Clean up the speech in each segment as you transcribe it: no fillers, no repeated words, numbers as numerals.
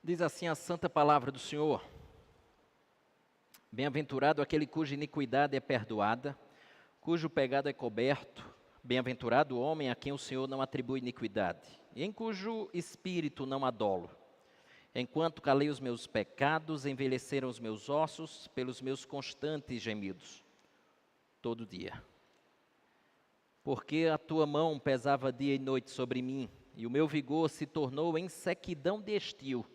Diz assim a santa palavra do Senhor: Bem-aventurado aquele cuja iniquidade é perdoada, cujo pecado é coberto. Bem-aventurado o homem a quem o Senhor não atribui iniquidade, e em cujo espírito não há dolo. Enquanto calei os meus pecados, envelheceram os meus ossos pelos meus constantes gemidos, todo dia. Porque a tua mão pesava dia e noite sobre mim, e o meu vigor se tornou em sequidão de estio.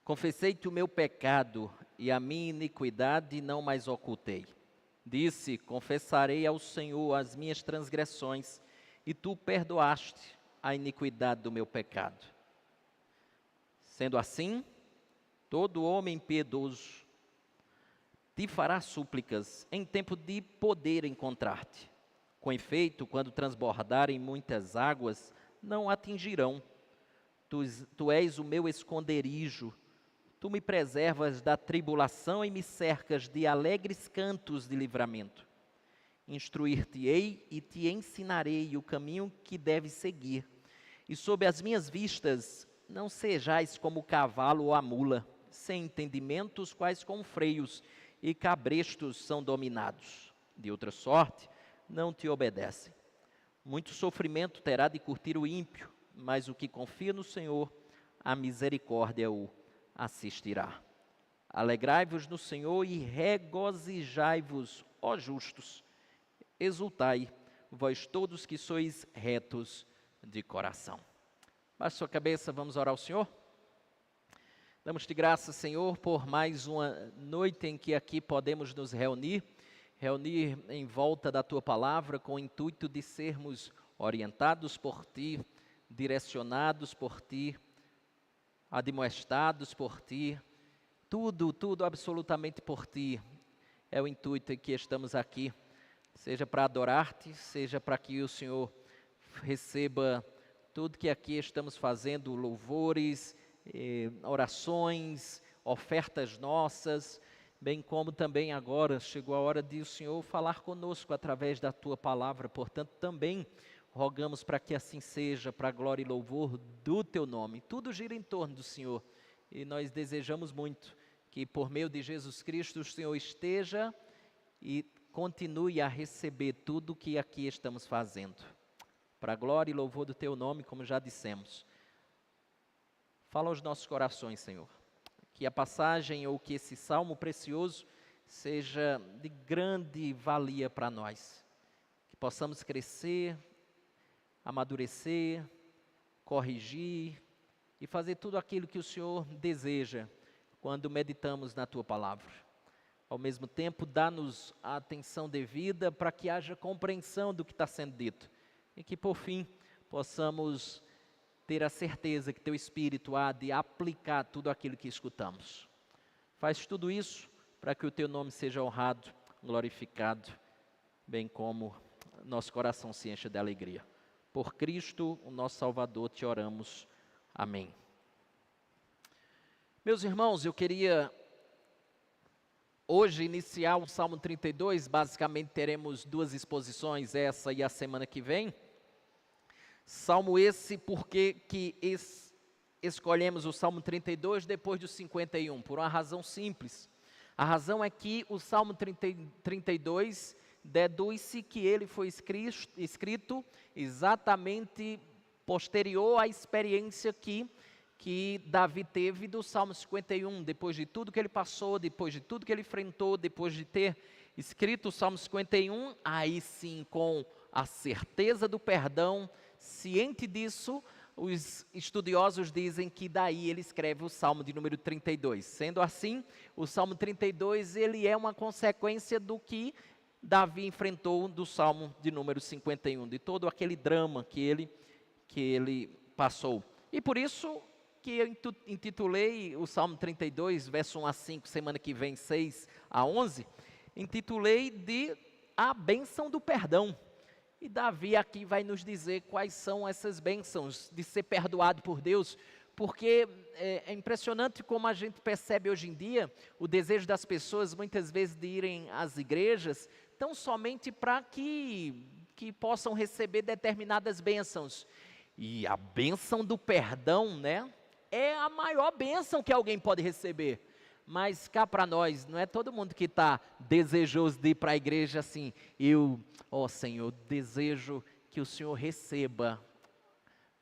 Confessei-te o meu pecado, e a minha iniquidade não mais ocultei. Disse: confessarei ao Senhor as minhas transgressões, e tu perdoaste a iniquidade do meu pecado. Sendo assim, todo homem piedoso te fará súplicas em tempo de poder encontrar-te. Com efeito, quando transbordarem muitas águas, não atingirão. Tu és o meu esconderijo. Tu me preservas da tribulação e me cercas de alegres cantos de livramento. Instruir-te-ei e te ensinarei o caminho que deves seguir. E sob as minhas vistas, não sejais como o cavalo ou a mula, sem entendimento, os quais com freios e cabrestos são dominados. De outra sorte, não te obedecem. Muito sofrimento terá de curtir o ímpio, mas o que confia no Senhor, a misericórdia o assistirá. Alegrai-vos no Senhor e regozijai-vos, ó justos. Exultai, vós todos que sois retos de coração. Baixe sua cabeça, vamos orar ao Senhor. Damos-te graças, Senhor, por mais uma noite em que aqui podemos nos reunir em volta da Tua Palavra, com o intuito de sermos orientados por Ti, direcionados por Ti, admoestados por Ti, tudo absolutamente por Ti, é o intuito em que estamos aqui, seja para adorar-te, seja para que o Senhor receba tudo que aqui estamos fazendo, louvores, orações, ofertas nossas, bem como também agora chegou a hora de o Senhor falar conosco através da Tua Palavra, portanto também rogamos para que assim seja, para a glória e louvor do Teu nome. Tudo gira em torno do Senhor e nós desejamos muito que por meio de Jesus Cristo o Senhor esteja e continue a receber tudo o que aqui estamos fazendo. Para a glória e louvor do Teu nome, como já dissemos. Fala aos nossos corações, Senhor. Que a passagem ou que esse salmo precioso seja de grande valia para nós. Que possamos crescer, amadurecer, corrigir e fazer tudo aquilo que o Senhor deseja quando meditamos na Tua Palavra. Ao mesmo tempo, dá-nos a atenção devida para que haja compreensão do que está sendo dito. E que, por fim, possamos ter a certeza que Teu Espírito há de aplicar tudo aquilo que escutamos. Faz tudo isso para que o Teu nome seja honrado, glorificado, bem como nosso coração se encha de alegria. Por Cristo, o nosso Salvador, te oramos. Amém. Meus irmãos, eu queria hoje iniciar o Salmo 32, basicamente teremos duas exposições, essa e a semana que vem. Salmo esse, porque que escolhemos o Salmo 32 depois do 51? Por uma razão simples. A razão é que o Salmo 32 deduz-se que ele foi escrito exatamente posterior à experiência que Davi teve do Salmo 51, depois de tudo que ele passou, depois de tudo que ele enfrentou, depois de ter escrito o Salmo 51, aí sim com a certeza do perdão, ciente disso, os estudiosos dizem que daí ele escreve o Salmo de número 32. Sendo assim, o Salmo 32 ele é uma consequência do que Davi enfrentou do Salmo de número 51, de todo aquele drama que ele passou. E por isso que eu intitulei o Salmo 32, verso 1 a 5, semana que vem 6 a 11, intitulei de a bênção do perdão. E Davi aqui vai nos dizer quais são essas bênçãos de ser perdoado por Deus, porque é impressionante como a gente percebe hoje em dia o desejo das pessoas muitas vezes de irem às igrejas, tão somente para que possam receber determinadas bênçãos. E a bênção do perdão, né? é a maior bênção que alguém pode receber. Mas cá para nós, não é todo mundo que está desejoso de ir para a igreja assim. Ó Senhor, desejo que o Senhor receba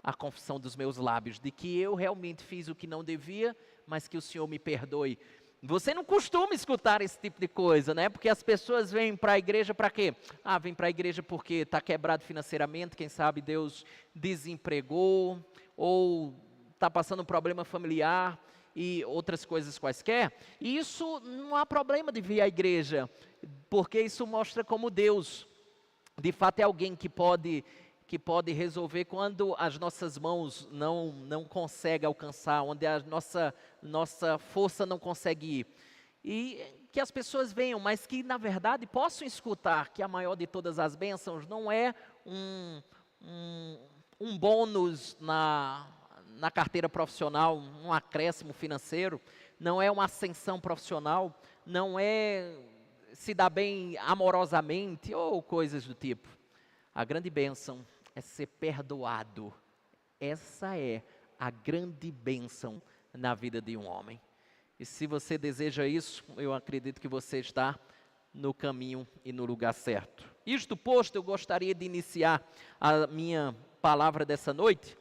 a confissão dos meus lábios, de que eu realmente fiz o que não devia, mas que o Senhor me perdoe. Você não costuma escutar esse tipo de coisa, né? Porque as pessoas vêm para a igreja para quê? Vem para a igreja porque está quebrado financeiramente, quem sabe Deus desempregou, ou está passando um problema familiar e outras coisas quaisquer. E isso não há problema de vir à igreja, porque isso mostra como Deus, de fato, é alguém que pode resolver quando as nossas mãos não conseguem alcançar, onde a nossa força não consegue ir. E que as pessoas venham, mas que na verdade possam escutar que a maior de todas as bênçãos não é um bônus na carteira profissional, um acréscimo financeiro, não é uma ascensão profissional, não é se dar bem amorosamente ou coisas do tipo. A grande bênção é ser perdoado. Essa é a grande bênção na vida de um homem. E se você deseja isso, eu acredito que você está no caminho e no lugar certo. Isto posto, eu gostaria de iniciar a minha palavra dessa noite,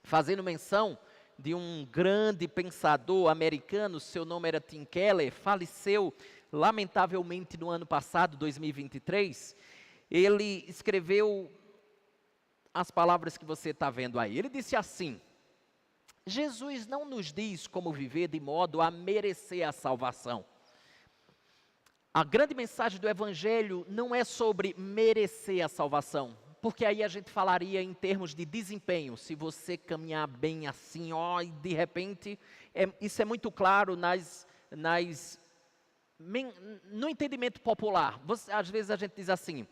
fazendo menção de um grande pensador americano, seu nome era Tim Keller, faleceu lamentavelmente no ano passado, 2023. Ele escreveu as palavras que você está vendo aí. Ele disse assim: Jesus não nos diz como viver de modo a merecer a salvação. A grande mensagem do Evangelho não é sobre merecer a salvação, porque aí a gente falaria em termos de desempenho. Se você caminhar bem assim, e de repente, isso é muito claro no entendimento popular. Às vezes a gente diz assim: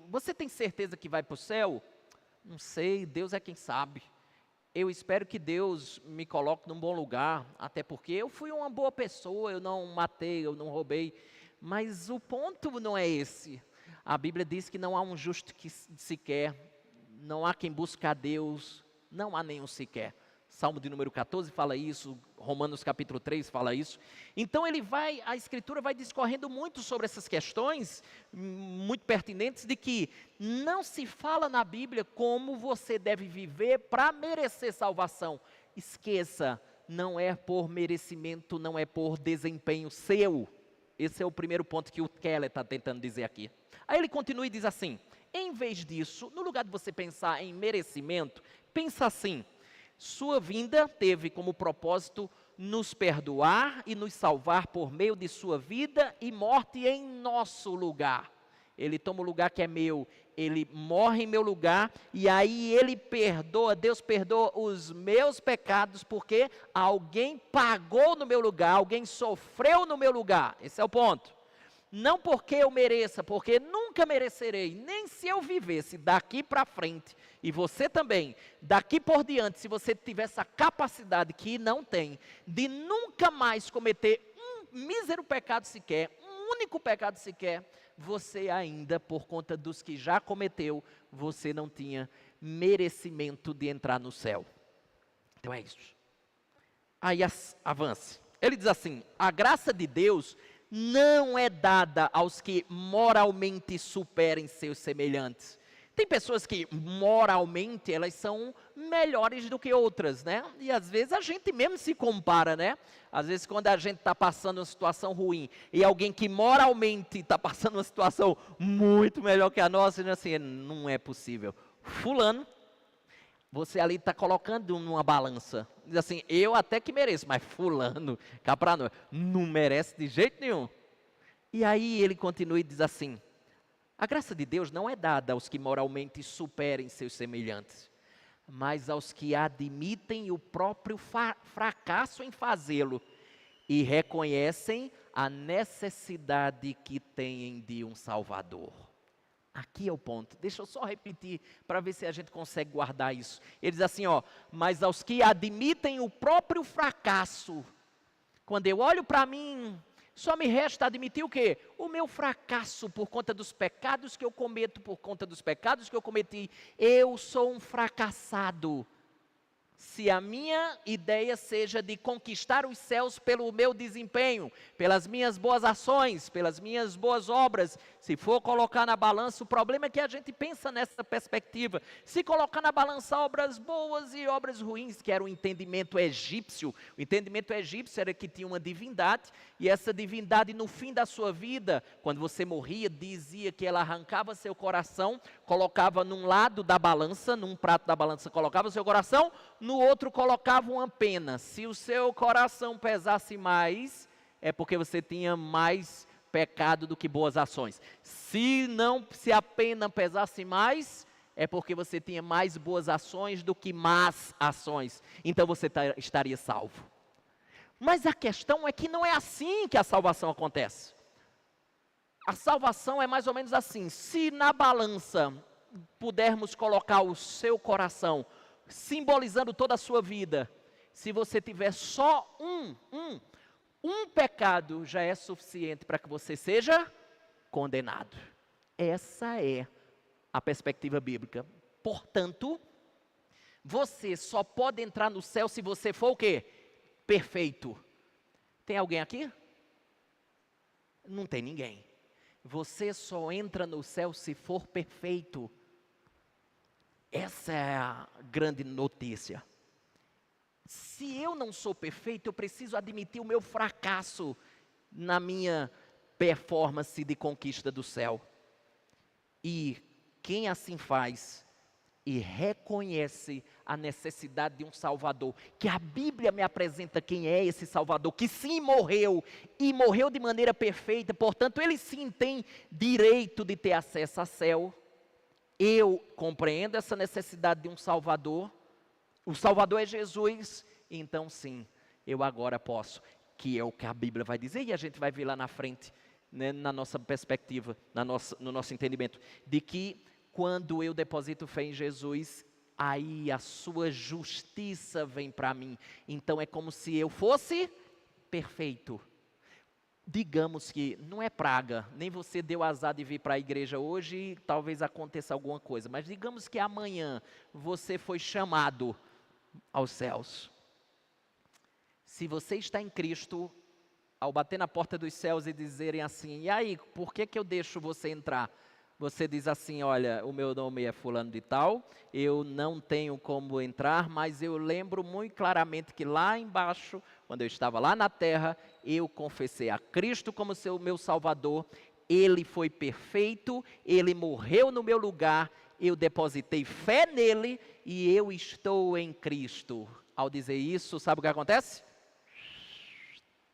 você tem certeza que vai para o céu? Não sei, Deus é quem sabe. Eu espero que Deus me coloque num bom lugar, até porque eu fui uma boa pessoa, eu não matei, eu não roubei. Mas o ponto não é esse. A Bíblia diz que não há um justo que sequer, não há quem busque a Deus, não há nenhum sequer. Salmo de número 14 fala isso, Romanos capítulo 3 fala isso. Então a Escritura vai discorrendo muito sobre essas questões, muito pertinentes, de que não se fala na Bíblia como você deve viver para merecer salvação. Esqueça, não é por merecimento, não é por desempenho seu. Esse é o primeiro ponto que o Keller está tentando dizer aqui. Aí ele continua e diz assim: em vez disso, no lugar de você pensar em merecimento, pensa assim: sua vinda teve como propósito nos perdoar e nos salvar por meio de sua vida e morte em nosso lugar. Ele toma o lugar que é meu, ele morre em meu lugar, e aí ele perdoa, Deus perdoa os meus pecados, porque alguém pagou no meu lugar, alguém sofreu no meu lugar. Esse é o ponto. Não porque eu mereça, porque nunca merecerei, nem se eu vivesse daqui para frente, e você também, daqui por diante, se você tiver essa capacidade que não tem, de nunca mais cometer um mísero pecado sequer, um único pecado sequer, você ainda, por conta dos que já cometeu, você não tinha merecimento de entrar no céu. Então é isso. Aí avance. Ele diz assim: a graça de Deus não é dada aos que moralmente superem seus semelhantes. Tem pessoas que moralmente elas são melhores do que outras, né? E às vezes a gente mesmo se compara, né? Às vezes quando a gente está passando uma situação ruim e alguém que moralmente está passando uma situação muito melhor que a nossa, diz assim, não é possível. Fulano, você ali está colocando numa balança. Diz assim, eu até que mereço, mas fulano, cá para nós, não merece de jeito nenhum. E aí ele continua e diz assim: a graça de Deus não é dada aos que moralmente superem seus semelhantes, mas aos que admitem o próprio fracasso em fazê-lo e reconhecem a necessidade que têm de um Salvador. Aqui é o ponto. Deixa eu só repetir para ver se a gente consegue guardar isso. Ele diz assim, mas aos que admitem o próprio fracasso. Quando eu olho para mim, só me resta admitir o quê? O meu fracasso por conta dos pecados que eu cometo, por conta dos pecados que eu cometi. Eu sou um fracassado. se a minha ideia seja de conquistar os céus pelo meu desempenho, pelas minhas boas ações, pelas minhas boas obras, se for colocar na balança, o problema é que a gente pensa nessa perspectiva. Se colocar na balança obras boas e obras ruins, que era o entendimento egípcio. O entendimento egípcio era que tinha uma divindade, e essa divindade no fim da sua vida, quando você morria, dizia que ela arrancava seu coração, colocava num lado da balança, num prato da balança, colocava o seu coração, no outro colocava uma pena. Se o seu coração pesasse mais, é porque você tinha mais pecado do que boas ações. Se a pena pesasse mais, é porque você tinha mais boas ações do que más ações. Então você estaria salvo. Mas a questão é que não é assim que a salvação acontece. A salvação é mais ou menos assim: se na balança pudermos colocar o seu coração, simbolizando toda a sua vida, se você tiver só um pecado, já é suficiente para que você seja condenado. Essa é a perspectiva bíblica. Portanto, você só pode entrar no céu se você for o quê? Perfeito. Tem alguém aqui? Não tem ninguém. Você só entra no céu se for perfeito. Essa é a grande notícia. Se eu não sou perfeito, eu preciso admitir o meu fracasso na minha performance de conquista do céu. E quem assim faz e reconhece a necessidade de um Salvador, que a Bíblia me apresenta quem é esse Salvador, que sim morreu, e morreu de maneira perfeita, portanto ele sim tem direito de ter acesso ao céu. Eu compreendo essa necessidade de um Salvador, o Salvador é Jesus, então sim, eu agora posso, que é o que a Bíblia vai dizer, e a gente vai ver lá na frente, né, na nossa perspectiva, no nosso entendimento, de que quando eu deposito fé em Jesus, aí a sua justiça vem para mim. Então é como se eu fosse perfeito. Digamos que não é praga, nem você deu azar de vir para a igreja hoje e talvez aconteça alguma coisa, mas digamos que amanhã você foi chamado aos céus. Se você está em Cristo, ao bater na porta dos céus e dizerem assim: e aí, por que eu deixo você entrar? Você diz assim: olha, o meu nome é fulano de tal, eu não tenho como entrar, mas eu lembro muito claramente que lá embaixo, quando eu estava lá na terra, eu confessei a Cristo como meu Salvador, Ele foi perfeito, Ele morreu no meu lugar, eu depositei fé nele e eu estou em Cristo. Ao dizer isso, sabe o que acontece?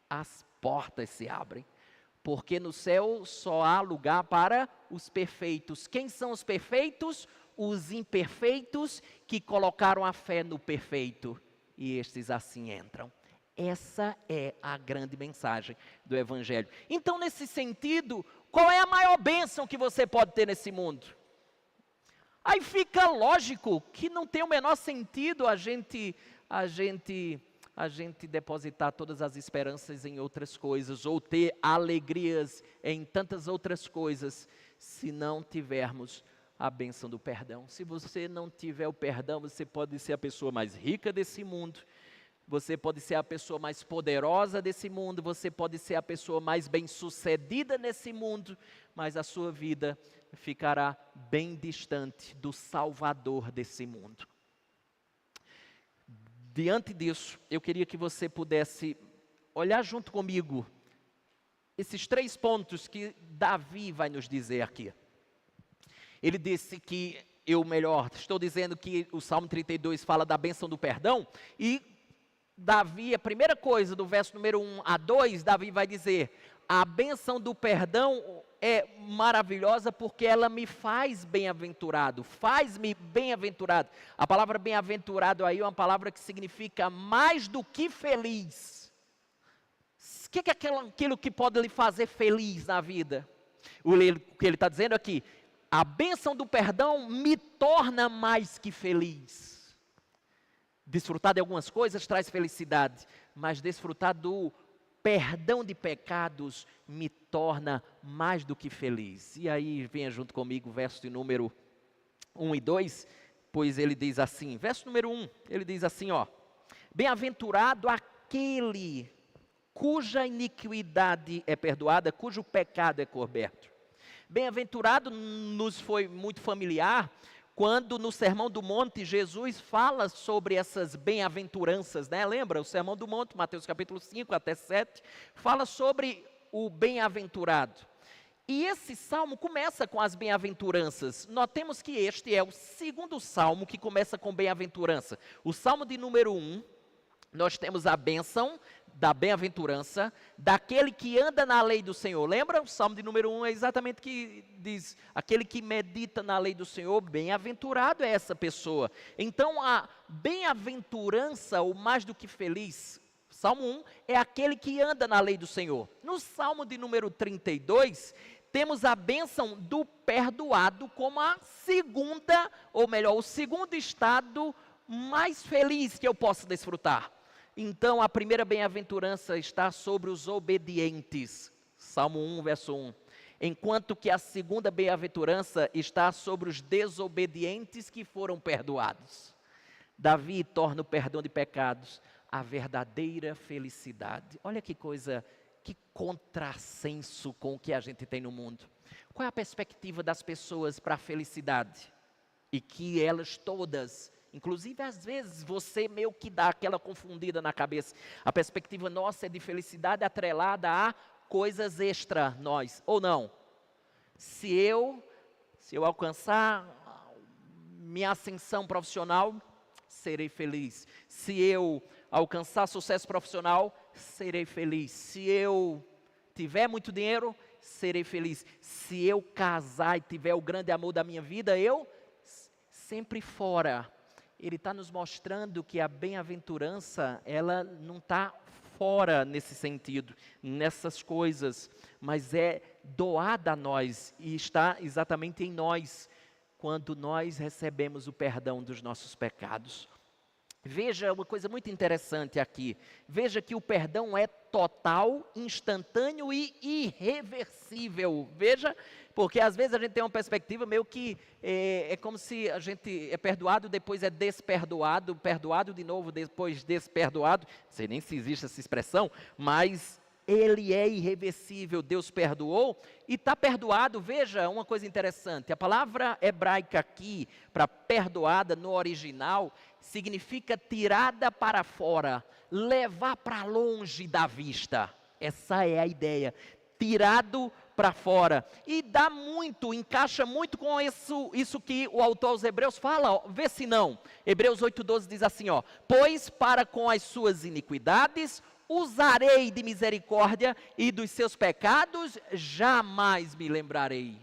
As portas se abrem. Porque no céu só há lugar para os perfeitos. Quem são os perfeitos? Os imperfeitos que colocaram a fé no perfeito. E estes assim entram. Essa é a grande mensagem do Evangelho. Então, nesse sentido, qual é a maior bênção que você pode ter nesse mundo? Aí fica lógico que não tem o menor sentido a gente depositar todas as esperanças em outras coisas, ou ter alegrias em tantas outras coisas, se não tivermos a bênção do perdão. Se você não tiver o perdão, você pode ser a pessoa mais rica desse mundo, você pode ser a pessoa mais poderosa desse mundo, você pode ser a pessoa mais bem-sucedida nesse mundo, mas a sua vida ficará bem distante do Salvador desse mundo. Diante disso, eu queria que você pudesse olhar junto comigo esses 3 pontos que Davi vai nos dizer aqui. Ele disse que, estou dizendo que o Salmo 32 fala da bênção do perdão, e Davi, a primeira coisa, do verso número 1 a 2, Davi vai dizer: a bênção do perdão é maravilhosa porque ela me faz bem-aventurado, faz-me bem-aventurado. A palavra bem-aventurado aí é uma palavra que significa mais do que feliz. O que é aquilo que pode lhe fazer feliz na vida? O que ele está dizendo aqui: a bênção do perdão me torna mais que feliz. Desfrutar de algumas coisas traz felicidade, mas desfrutar do perdão de pecados me torna mais do que feliz. E aí venha junto comigo, verso de número 1 e 2, pois ele diz assim, verso número 1, ele diz assim, ó: bem-aventurado aquele cuja iniquidade é perdoada, cujo pecado é coberto. Bem-aventurado nos foi muito familiar quando no Sermão do Monte Jesus fala sobre essas bem-aventuranças, né? Lembra? O Sermão do Monte, Mateus capítulo 5 até 7, fala sobre o bem-aventurado. E esse salmo começa com as bem-aventuranças. Notemos que este é o segundo salmo que começa com bem-aventurança. O salmo de número 1, nós temos a bênção da bem-aventurança, daquele que anda na lei do Senhor. Lembra? O salmo de número 1 é exatamente o que diz, aquele que medita na lei do Senhor, bem-aventurado é essa pessoa. Então a bem-aventurança, ou mais do que feliz, salmo 1, é aquele que anda na lei do Senhor. No salmo de número 32, temos a bênção do perdoado como a segunda, ou melhor, o segundo estado mais feliz que eu posso desfrutar. Então, a primeira bem-aventurança está sobre os obedientes. Salmo 1, verso 1. Enquanto que a segunda bem-aventurança está sobre os desobedientes que foram perdoados. Davi torna o perdão de pecados a verdadeira felicidade. Olha que coisa, que contrassenso com o que a gente tem no mundo. Qual é a perspectiva das pessoas para a felicidade? E que elas todas... Inclusive, às vezes, você meio que dá aquela confundida na cabeça. A perspectiva nossa é de felicidade atrelada a coisas extra nós, ou não? Se eu alcançar minha ascensão profissional, serei feliz. Se eu alcançar sucesso profissional, serei feliz. Se eu tiver muito dinheiro, serei feliz. Se eu casar e tiver o grande amor da minha vida, eu sempre fora. Ele está nos mostrando que a bem-aventurança, ela não está fora nesse sentido, nessas coisas, mas é doada a nós e está exatamente em nós, quando nós recebemos o perdão dos nossos pecados. Veja uma coisa muito interessante aqui, veja que o perdão é total, instantâneo e irreversível. Veja, porque às vezes a gente tem uma perspectiva meio que é como se a gente é perdoado, depois é desperdoado, perdoado de novo, depois desperdoado. Não sei nem se existe essa expressão, mas ele é irreversível. Deus perdoou e está perdoado. Veja uma coisa interessante, a palavra hebraica aqui para perdoada no original significa tirada para fora, levar para longe da vista. Essa é a ideia, tirado para fora. E dá muito, encaixa muito com isso que o autor aos Hebreus fala, ó, vê se não. Hebreus 8,12 diz assim, ó: pois para com as suas iniquidades usarei de misericórdia e dos seus pecados jamais me lembrarei.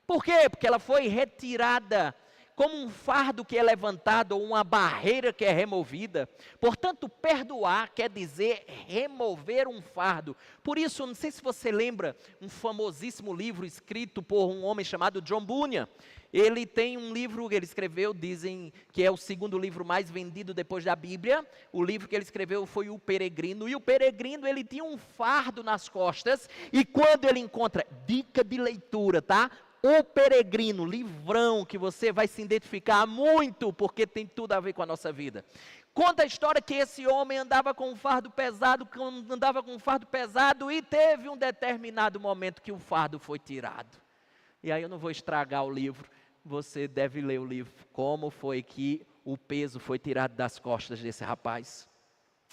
Por quê? Porque ela foi retirada, como um fardo que é levantado ou uma barreira que é removida. Portanto, perdoar quer dizer remover um fardo. Por isso, não sei se você lembra, um famosíssimo livro escrito por um homem chamado John Bunyan. Ele tem um livro que ele escreveu, dizem que é o segundo livro mais vendido depois da Bíblia. O livro que ele escreveu foi O Peregrino. E o Peregrino, ele tinha um fardo nas costas. E quando ele encontra, dica de leitura, tá? O Peregrino, livrão que você vai se identificar muito, porque tem tudo a ver com a nossa vida. Conta a história que esse homem andava com um fardo pesado, e teve um determinado momento que o fardo foi tirado. E aí eu não vou estragar o livro, você deve ler o livro, como foi que o peso foi tirado das costas desse rapaz.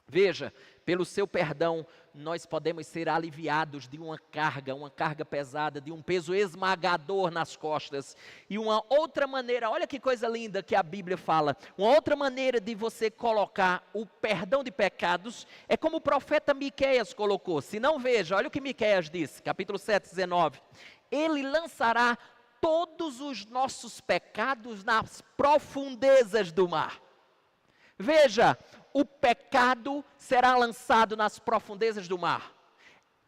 Veja, pelo seu perdão, nós podemos ser aliviados de uma carga pesada, de um peso esmagador nas costas. E uma outra maneira, olha que coisa linda que a Bíblia fala, uma outra maneira de você colocar o perdão de pecados, é como o profeta Miqueias colocou. Se não, veja, olha o que Miqueias disse, capítulo 7, 19. Ele lançará todos os nossos pecados nas profundezas do mar. Veja, o pecado será lançado nas profundezas do mar.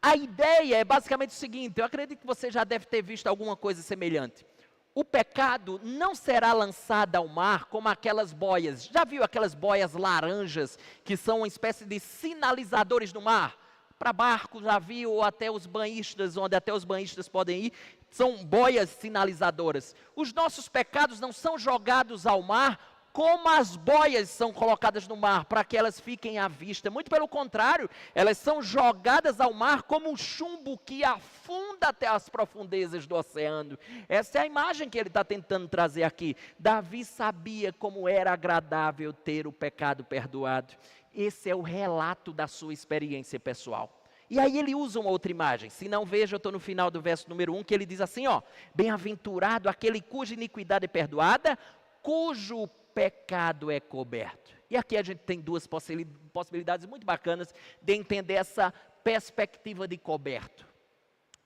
A ideia é basicamente o seguinte, eu acredito que você já deve ter visto alguma coisa semelhante. O pecado não será lançado ao mar como aquelas boias. Já viu aquelas boias laranjas que são uma espécie de sinalizadores no mar? Para barcos, navio ou até os banhistas, onde até os banhistas podem ir, são boias sinalizadoras. Os nossos pecados não são jogados ao mar como as boias são colocadas no mar para que elas fiquem à vista. Muito pelo contrário, elas são jogadas ao mar como um chumbo que afunda até as profundezas do oceano. Essa é a imagem que ele está tentando trazer aqui. Davi sabia como era agradável ter o pecado perdoado. Esse é o relato da sua experiência pessoal. E aí ele usa uma outra imagem. Se não, veja, eu estou no final do verso número 1, que ele diz assim, ó: bem-aventurado aquele cuja iniquidade é perdoada, cujo pecado é coberto. E aqui a gente tem duas possibilidades muito bacanas de entender essa perspectiva de coberto.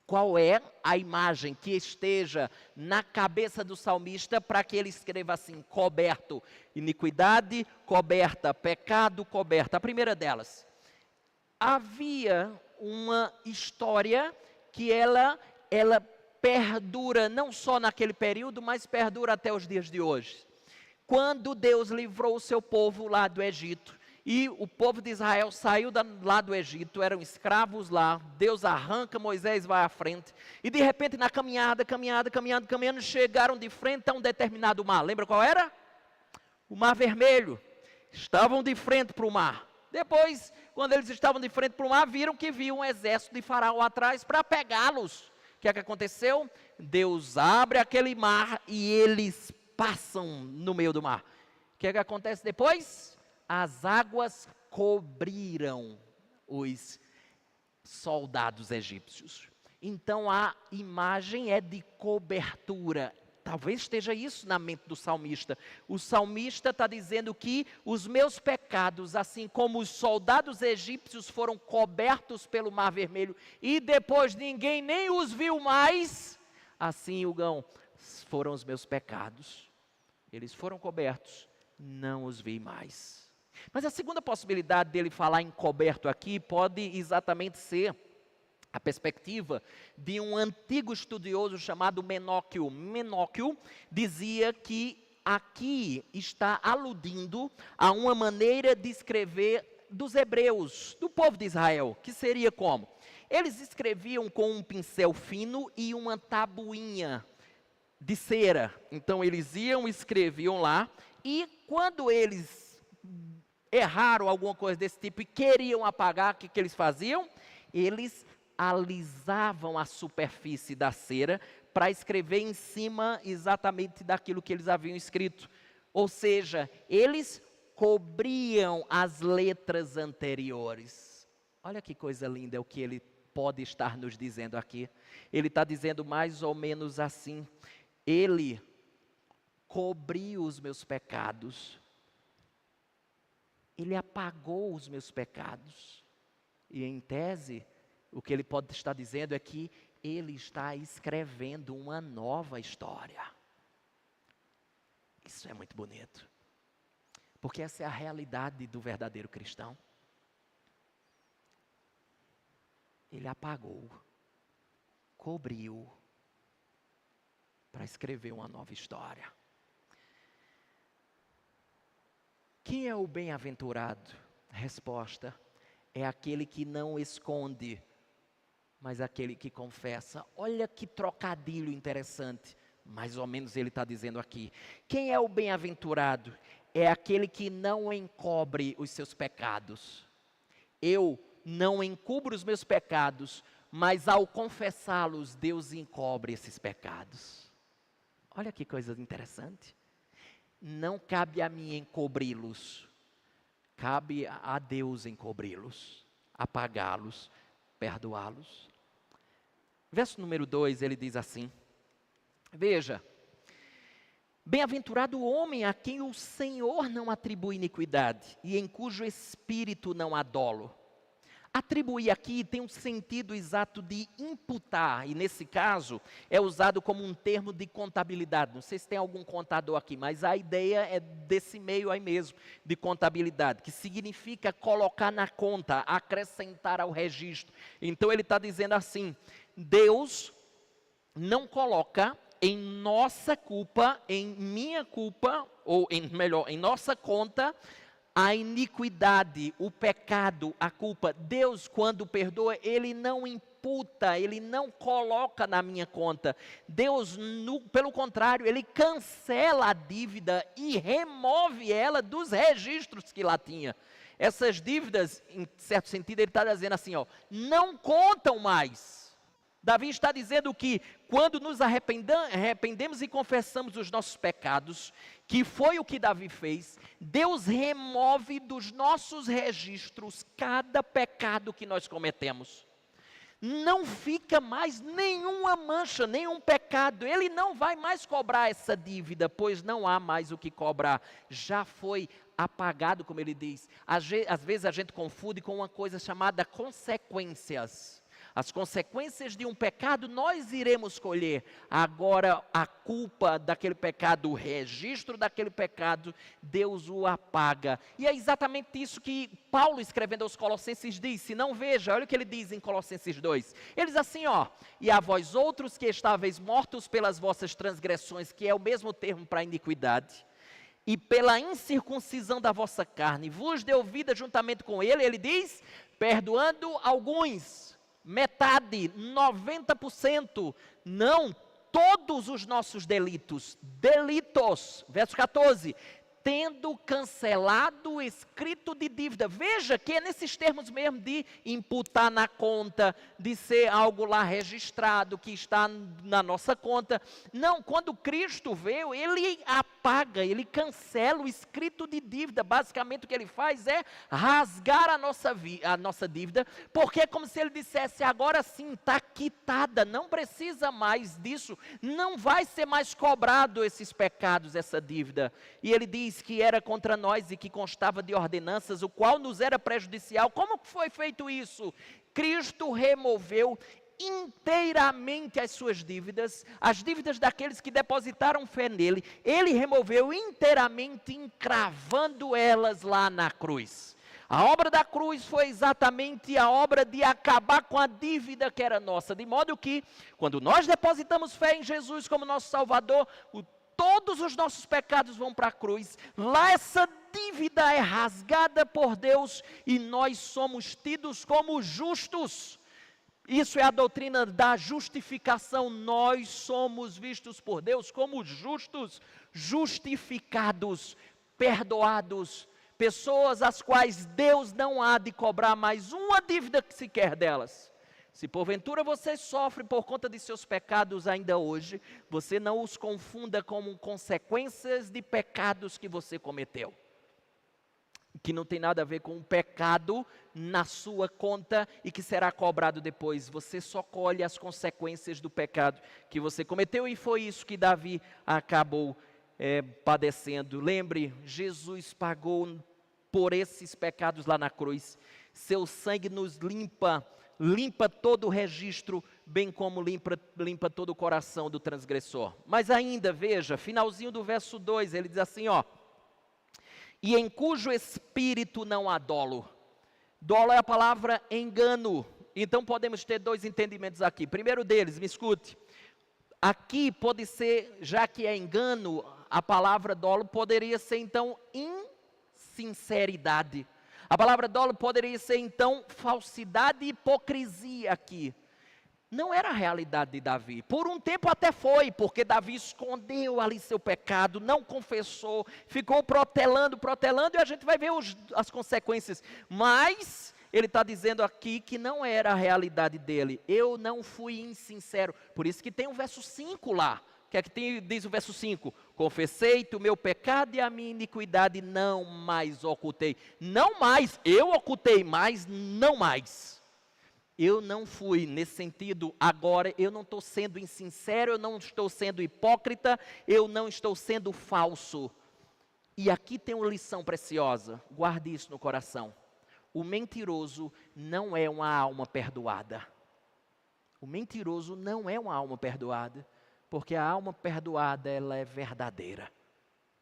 Qual é a imagem que esteja na cabeça do salmista para que ele escreva assim: coberto iniquidade, coberta pecado, coberta? A primeira delas, havia uma história que ela perdura não só naquele período, mas perdura até os dias de hoje. Quando Deus livrou o seu povo lá do Egito, e o povo de Israel saiu lá do Egito, eram escravos lá, Deus arranca, Moisés vai à frente, e de repente na caminhando, chegaram de frente a um determinado mar. Lembra qual era? O Mar Vermelho. Estavam de frente para o mar. Depois, quando eles estavam de frente para o mar, viram que viu um exército de Faraó atrás para pegá-los. O que é que aconteceu? Deus abre aquele mar e eles passam no meio do mar. O que é que acontece depois? As águas cobriram os soldados egípcios. Então a imagem é de cobertura. Talvez esteja isso na mente do salmista. O salmista está dizendo que os meus pecados, assim como os soldados egípcios foram cobertos pelo Mar Vermelho e depois ninguém nem os viu mais, assim, Hugão, foram os meus pecados. Eles foram cobertos, não os vi mais. Mas a segunda possibilidade dele falar em coberto aqui pode exatamente ser a perspectiva de um antigo estudioso chamado Menóquio. Menóquio dizia que aqui está aludindo a uma maneira de escrever dos hebreus, do povo de Israel, que seria como? Eles escreviam com um pincel fino e uma tabuinha de cera. Então eles iam, escreviam lá, e quando eles erraram alguma coisa desse tipo e queriam apagar, o que eles faziam? Eles alisavam a superfície da cera para escrever em cima exatamente daquilo que eles haviam escrito. Ou seja, eles cobriam as letras anteriores. Olha que coisa linda é o que ele pode estar nos dizendo aqui. Ele está dizendo mais ou menos assim: ele cobriu os meus pecados, ele apagou os meus pecados. E em tese, o que ele pode estar dizendo é que ele está escrevendo uma nova história. Isso é muito bonito, porque essa é a realidade do verdadeiro cristão. Ele apagou, cobriu, para escrever uma nova história. Quem é o bem-aventurado? Resposta: é aquele que não esconde, mas aquele que confessa. Olha que trocadilho interessante. Mais ou menos ele está dizendo aqui. Quem é o bem-aventurado? É aquele que não encobre os seus pecados. Eu não encubro os meus pecados, mas ao confessá-los, Deus encobre esses pecados. Olha que coisa interessante. Não cabe a mim encobri-los, cabe a Deus encobri-los, apagá-los, perdoá-los. Verso número 2, ele diz assim: veja, bem-aventurado o homem a quem o Senhor não atribui iniquidade e em cujo espírito não há dolo. Atribuir aqui tem um sentido exato de imputar, e nesse caso é usado como um termo de contabilidade. Não sei se tem algum contador aqui, mas a ideia é desse meio aí mesmo, de contabilidade, que significa colocar na conta, acrescentar ao registro. Então ele está dizendo assim: Deus não coloca em nossa culpa, em minha culpa, ou em nossa conta, a iniquidade, o pecado, a culpa. Deus, quando perdoa, Ele não imputa, Ele não coloca na minha conta. Deus, pelo contrário, Ele cancela a dívida e remove ela dos registros que lá tinha. Essas dívidas, em certo sentido, Ele está dizendo assim, ó, não contam mais. Davi está dizendo que quando nos arrependemos e confessamos os nossos pecados, que foi o que Davi fez, Deus remove dos nossos registros cada pecado que nós cometemos. Não fica mais nenhuma mancha, nenhum pecado. Ele não vai mais cobrar essa dívida, pois não há mais o que cobrar. Já foi apagado, como ele diz. Às vezes a gente confunde com uma coisa chamada consequências. As consequências de um pecado nós iremos colher. Agora a culpa daquele pecado, o registro daquele pecado, Deus o apaga. E é exatamente isso que Paulo, escrevendo aos Colossenses, disse. Não veja, olha o que ele diz em Colossenses 2. Ele diz assim, ó, e a vós outros que estáveis mortos pelas vossas transgressões, que é o mesmo termo para iniquidade, e pela incircuncisão da vossa carne, vos deu vida juntamente com ele diz, perdoando alguns, metade, 90%, não, todos os nossos delitos, verso 14, tendo cancelado o escrito de dívida. Veja que é nesses termos mesmo de imputar na conta, de ser algo lá registrado, que está na nossa conta. Não, quando Cristo veio, Ele apaga, Ele cancela o escrito de dívida. Basicamente o que Ele faz é rasgar a nossa dívida, porque é como se Ele dissesse, agora sim, está quitada, não precisa mais disso, não vai ser mais cobrado esses pecados, essa dívida. E Ele diz que era contra nós e que constava de ordenanças, o qual nos era prejudicial. Como foi feito isso? Cristo removeu inteiramente as suas dívidas, as dívidas daqueles que depositaram fé nele. Ele removeu inteiramente, encravando elas lá na cruz. A obra da cruz foi exatamente a obra de acabar com a dívida que era nossa, de modo que, quando nós depositamos fé em Jesus como nosso Salvador, todos os nossos pecados vão para a cruz. Lá essa dívida é rasgada por Deus e nós somos tidos como justos. Isso é a doutrina da justificação. Nós somos vistos por Deus como justos, justificados, perdoados. Pessoas às quais Deus não há de cobrar mais uma dívida que sequer delas. Se porventura você sofre por conta de seus pecados ainda hoje, você não os confunda como consequências de pecados que você cometeu. Que não tem nada a ver com um pecado na sua conta e que será cobrado depois. Você só colhe as consequências do pecado que você cometeu, e foi isso que Davi acabou padecendo. Lembre, Jesus pagou por esses pecados lá na cruz. Seu sangue nos limpa todo o registro, bem como limpa todo o coração do transgressor. Mas ainda, veja, finalzinho do verso 2, ele diz assim, ó, e em cujo espírito não há dolo. Dolo é a palavra engano. Então podemos ter dois entendimentos aqui. Primeiro deles, me escute, aqui pode ser, já que é engano, a palavra dolo poderia ser então insinceridade. A palavra dolo poderia ser então falsidade e hipocrisia aqui. Não era a realidade de Davi. Por um tempo até foi, porque Davi escondeu ali seu pecado, não confessou, ficou protelando, e a gente vai ver as consequências. Mas ele está dizendo aqui que não era a realidade dele. Eu não fui insincero. Por isso que tem o verso 5 lá. O que é que diz o verso 5? Confessei-te o meu pecado e a minha iniquidade não mais ocultei. Não mais, eu ocultei, mas não mais. Eu não fui, nesse sentido, agora eu não estou sendo insincero, eu não estou sendo hipócrita, eu não estou sendo falso. E aqui tem uma lição preciosa, guarde isso no coração. O mentiroso não é uma alma perdoada. O mentiroso não é uma alma perdoada. Porque a alma perdoada, ela é verdadeira.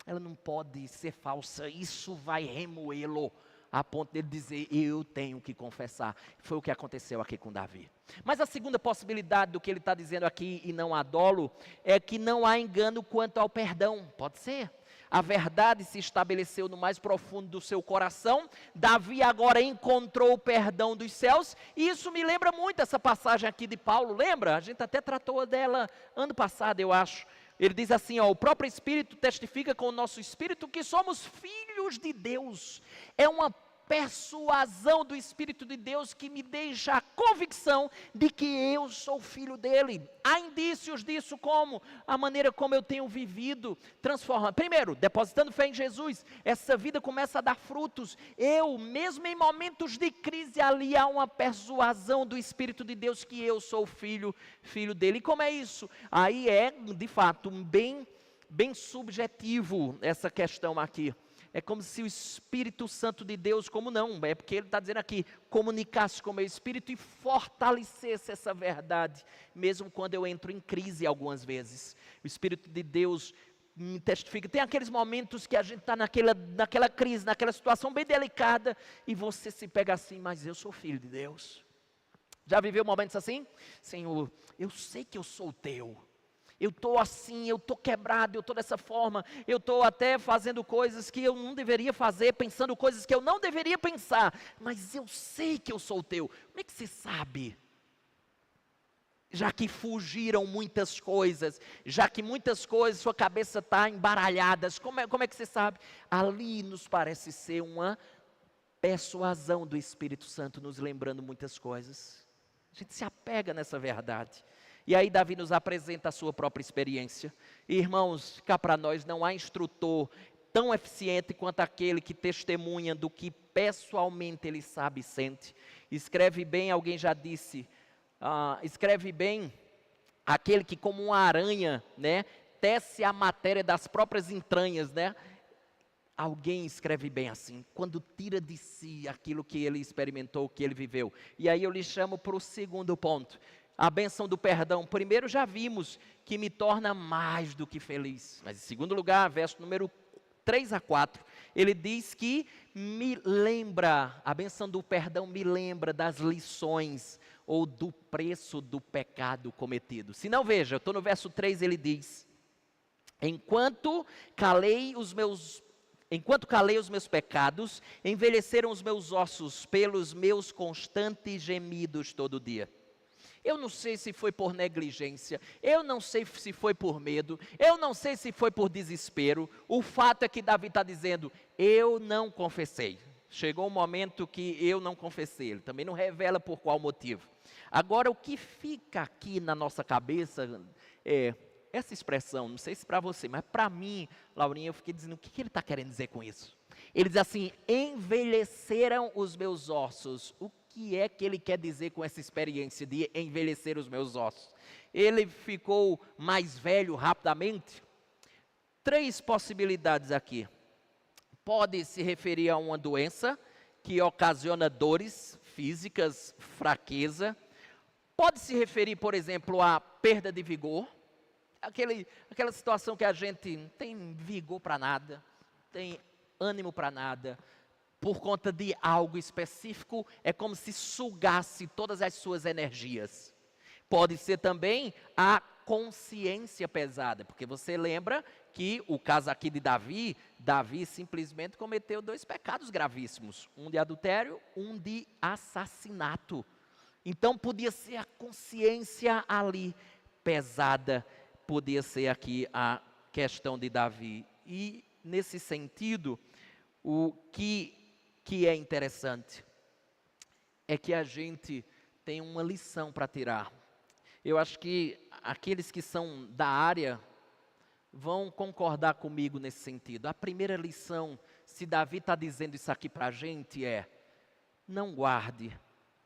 Ela não pode ser falsa. Isso vai remoê-lo a ponto de ele dizer, eu tenho que confessar. Foi o que aconteceu aqui com Davi. Mas a segunda possibilidade do que ele está dizendo aqui, e não há dolo, é que não há engano quanto ao perdão. Pode ser. a verdade se estabeleceu no mais profundo do seu coração. Davi agora encontrou o perdão dos céus, e isso me lembra muito essa passagem aqui de Paulo, lembra? A gente até tratou dela ano passado, eu acho. Ele diz assim, ó, o próprio Espírito testifica com o nosso Espírito que somos filhos de Deus. É uma persuasão do Espírito de Deus que me deixa a convicção de que eu sou filho dele. Há indícios disso como a maneira como eu tenho vivido, transforma. Primeiro, depositando fé em Jesus, essa vida começa a dar frutos. Eu, mesmo em momentos de crise, ali há uma persuasão do Espírito de Deus que eu sou filho dele. E como é isso? Aí é, de fato, bem subjetivo essa questão aqui. É como se o Espírito Santo de Deus, como não, é porque ele está dizendo aqui, comunicasse com o meu espírito e fortalecesse essa verdade, mesmo quando eu entro em crise algumas vezes. O Espírito de Deus me testifica. Tem aqueles momentos que a gente está naquela crise, naquela situação bem delicada, e você se pega assim, mas eu sou filho de Deus. Já viveu momentos assim? Senhor, eu sei que eu sou teu. Eu estou assim, eu estou quebrado, eu estou dessa forma, eu estou até fazendo coisas que eu não deveria fazer, pensando coisas que eu não deveria pensar, mas eu sei que eu sou teu. Como é que você sabe? Já que fugiram muitas coisas, já que muitas coisas, sua cabeça está embaralhada, como é que você sabe? Ali nos parece ser uma persuasão do Espírito Santo, nos lembrando muitas coisas. A gente se apega nessa verdade. E aí Davi nos apresenta a sua própria experiência. E, irmãos, cá para nós não há instrutor tão eficiente quanto aquele que testemunha do que pessoalmente ele sabe e sente. Escreve bem, alguém já disse, escreve bem aquele que como uma aranha, né, tece a matéria das próprias entranhas, né? Alguém escreve bem assim, quando tira de si aquilo que ele experimentou, que ele viveu. E aí eu lhe chamo para o segundo ponto. A bênção do perdão, primeiro já vimos que me torna mais do que feliz. Mas em segundo lugar, verso número 3 a 4, ele diz que me lembra, a bênção do perdão me lembra das lições ou do preço do pecado cometido. Se não, veja, eu estou no verso 3, ele diz, enquanto calei os meus pecados, envelheceram os meus ossos pelos meus constantes gemidos todo dia. Eu não sei se foi por negligência, eu não sei se foi por medo, eu não sei se foi por desespero. O fato é que Davi está dizendo, eu não confessei. Chegou um momento que eu não confessei, ele também não revela por qual motivo. Agora, o que fica aqui na nossa cabeça é essa expressão, não sei se para você, mas para mim, Laurinha, eu fiquei dizendo, o que ele está querendo dizer com isso? Ele diz assim, envelheceram os meus ossos. O que é que ele quer dizer com essa experiência de envelhecer os meus ossos? Ele ficou mais velho rapidamente? 3 possibilidades aqui. Pode se referir a uma doença que ocasiona dores físicas, fraqueza. Pode se referir, por exemplo, a perda de vigor. Aquela situação que a gente não tem vigor para nada, tem ânimo para nada, por conta de algo específico, é como se sugasse todas as suas energias. Pode ser também a consciência pesada, porque você lembra que o caso aqui de Davi simplesmente cometeu 2 pecados gravíssimos, um de adultério, um de assassinato. Então podia ser a consciência ali pesada, podia ser aqui a questão de Davi. E nesse sentido, o que é interessante é que a gente tem uma lição para tirar. Eu acho que aqueles que são da área vão concordar comigo nesse sentido. A primeira lição, se Davi está dizendo isso aqui para a gente, é: não guarde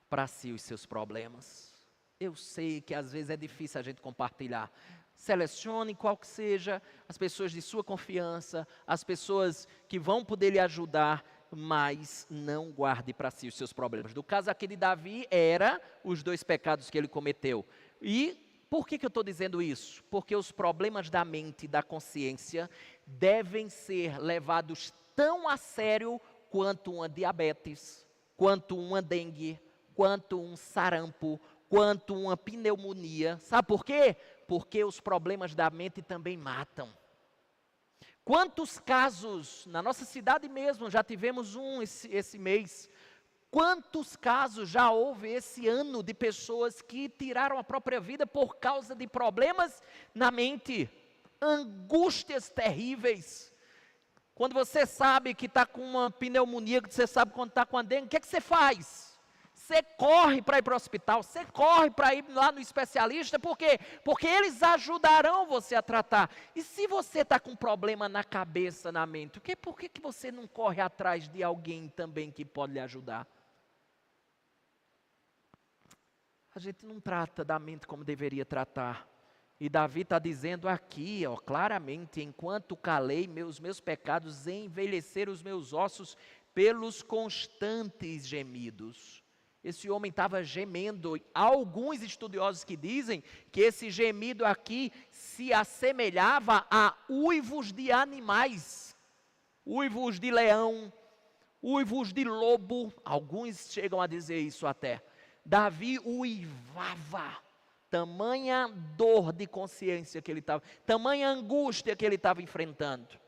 para si os seus problemas. Eu sei que às vezes é difícil a gente compartilhar. Selecione qual que seja as pessoas de sua confiança, as pessoas que vão poder lhe ajudar, mas não guarde para si os seus problemas. No caso aqui de Davi, era os 2 pecados que ele cometeu. E por que eu estou dizendo isso? Porque os problemas da mente e da consciência devem ser levados tão a sério quanto uma diabetes, quanto uma dengue, quanto um sarampo, quanto uma pneumonia. Sabe por quê? Porque os problemas da mente também matam. Quantos casos, na nossa cidade mesmo, já tivemos esse mês, quantos casos já houve esse ano de pessoas que tiraram a própria vida por causa de problemas na mente, angústias terríveis. Quando você sabe que está com uma pneumonia, que você sabe quando está com a dengue, o que é que você faz? Você corre para ir para o hospital, você corre para ir lá no especialista, por quê? Porque eles ajudarão você a tratar. E se você está com problema na cabeça, na mente, por que você não corre atrás de alguém também que pode lhe ajudar? A gente não trata da mente como deveria tratar. E Davi está dizendo aqui, claramente, enquanto calei meus pecados, envelheceram os meus ossos pelos constantes gemidos. Esse homem estava gemendo. Há alguns estudiosos que dizem que esse gemido aqui se assemelhava a uivos de animais, uivos de leão, uivos de lobo. Alguns chegam a dizer isso até. Davi uivava, tamanha dor de consciência que ele estava, tamanha angústia que ele estava enfrentando.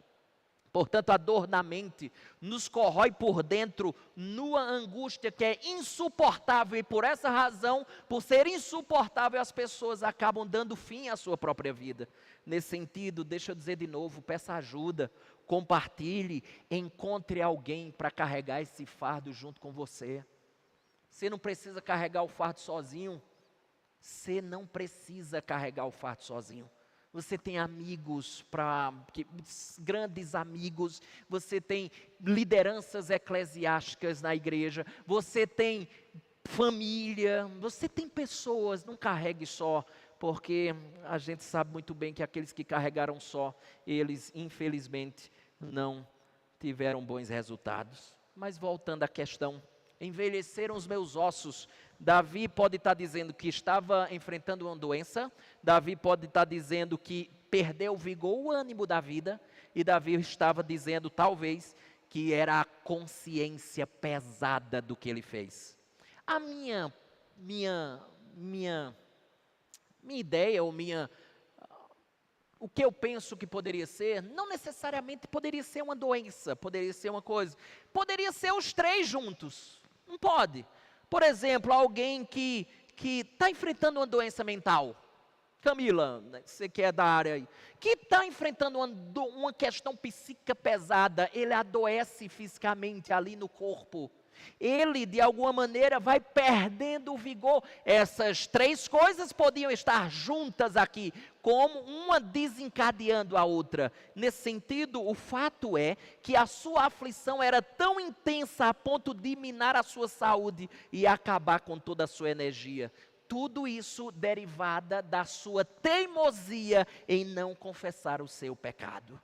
Portanto, a dor na mente nos corrói por dentro, numa angústia que é insuportável, e por essa razão, por ser insuportável, as pessoas acabam dando fim à sua própria vida. Nesse sentido, deixa eu dizer de novo, peça ajuda, compartilhe, encontre alguém para carregar esse fardo junto com você. Você não precisa carregar o fardo sozinho. Você não precisa carregar o fardo sozinho. Você tem amigos, grandes amigos, você tem lideranças eclesiásticas na igreja, você tem família, você tem pessoas, não carregue só, porque a gente sabe muito bem que aqueles que carregaram só, eles infelizmente não tiveram bons resultados. Mas voltando à questão, envelheceram os meus ossos. Davi pode estar dizendo que estava enfrentando uma doença, Davi pode estar dizendo que perdeu o vigor, o ânimo da vida, e Davi estava dizendo, talvez, que era a consciência pesada do que ele fez. A minha ideia, o que eu penso que poderia ser, não necessariamente poderia ser uma doença, poderia ser uma coisa, poderia ser os três juntos, não pode. Por exemplo, alguém que está enfrentando uma doença mental, Camila, você que é da área aí, que está enfrentando uma questão psíquica pesada, ele adoece fisicamente ali no corpo, ele de alguma maneira vai perdendo o vigor. Essas três coisas podiam estar juntas aqui, como uma desencadeando a outra. Nesse sentido, o fato é que a sua aflição era tão intensa a ponto de minar a sua saúde e acabar com toda a sua energia. Tudo isso derivada da sua teimosia em não confessar o seu pecado.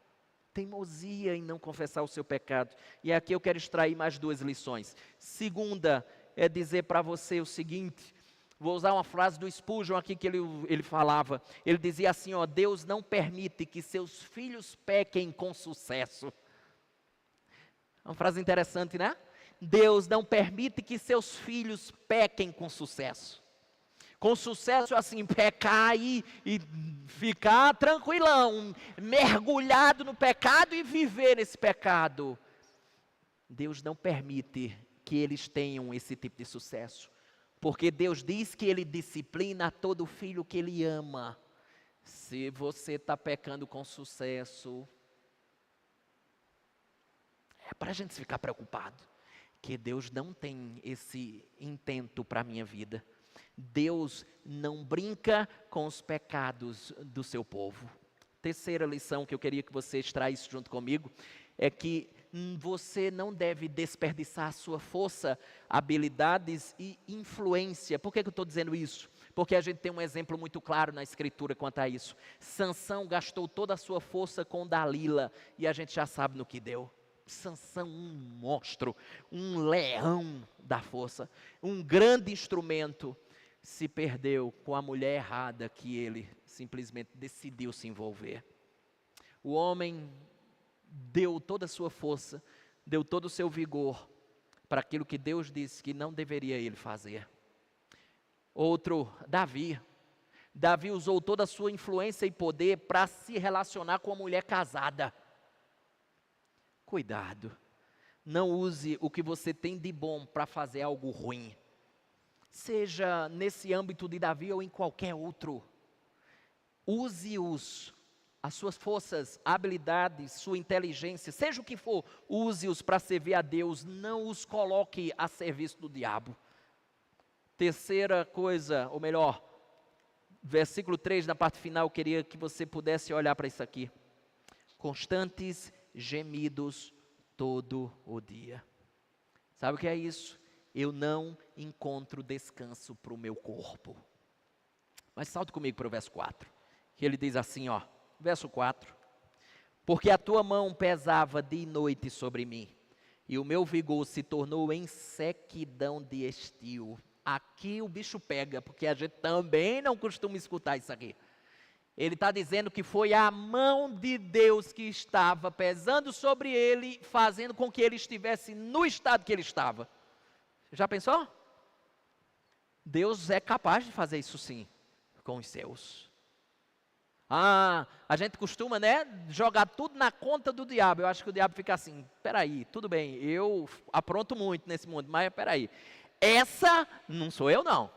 Teimosia em não confessar o seu pecado. E aqui eu quero extrair mais duas lições. Segunda é dizer para você o seguinte, vou usar uma frase do Spurgeon aqui que ele falava. Ele dizia assim, Deus não permite que seus filhos pequem com sucesso. Uma frase interessante, né? Deus não permite que seus filhos pequem com sucesso. Com sucesso assim, pecar e ficar tranquilão, mergulhado no pecado e viver nesse pecado. Deus não permite que eles tenham esse tipo de sucesso. Porque Deus diz que Ele disciplina todo filho que Ele ama. Se você está pecando com sucesso, é para a gente ficar preocupado. Que Deus não tem esse intento para a minha vida. Deus não brinca com os pecados do seu povo. Terceira lição que eu queria que você extraísse junto comigo é que você não deve desperdiçar a sua força, habilidades e influência. Por que eu estou dizendo isso? Porque a gente tem um exemplo muito claro na Escritura quanto a isso. Sansão gastou toda a sua força com Dalila e a gente já sabe no que deu. Sansão, um monstro, um leão da força, um grande instrumento, se perdeu com a mulher errada que ele simplesmente decidiu se envolver. O homem deu toda a sua força, deu todo o seu vigor para aquilo que Deus disse que não deveria ele fazer. Outro, Davi. Davi usou toda a sua influência e poder para se relacionar com uma mulher casada. cuidado. Não use o que você tem de bom para fazer algo ruim. Seja nesse âmbito de Davi ou em qualquer outro. Use as suas forças, habilidades, sua inteligência, seja o que for, use-os para servir a Deus, não os coloque a serviço do diabo. Terceira coisa, ou melhor, versículo 3, na parte final, eu queria que você pudesse olhar para isso aqui. Constantes gemidos todo o dia. Sabe o que é isso? Eu não encontro descanso para o meu corpo. Mas salta comigo para o verso 4, que ele diz assim, ó, verso 4. Porque a tua mão pesava dia e noite sobre mim, e o meu vigor se tornou em sequidão de estio. Aqui o bicho pega, porque a gente também não costuma escutar isso aqui. Ele está dizendo que foi a mão de Deus que estava pesando sobre ele, fazendo com que ele estivesse no estado que ele estava. Já pensou? Deus é capaz de fazer isso sim, com os seus. A gente costuma, né, jogar tudo na conta do diabo. Eu acho que o diabo fica assim, peraí, tudo bem, eu apronto muito nesse mundo, mas peraí, essa não sou eu não.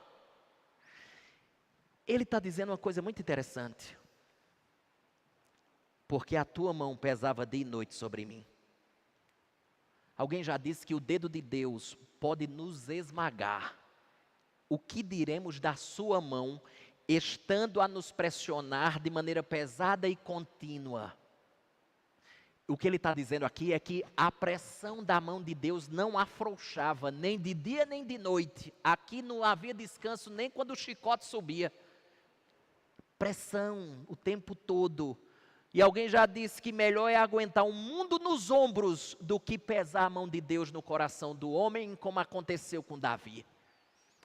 Ele está dizendo uma coisa muito interessante. Porque a tua mão pesava dia e noite sobre mim. Alguém já disse que o dedo de Deus pode nos esmagar. O que diremos da sua mão, estando a nos pressionar de maneira pesada e contínua? O que ele está dizendo aqui é que a pressão da mão de Deus não afrouxava, nem de dia nem de noite. Aqui não havia descanso nem quando o chicote subia. Pressão o tempo todo. E alguém já disse que melhor é aguentar um mundo nos ombros do que pesar a mão de Deus no coração do homem, como aconteceu com Davi.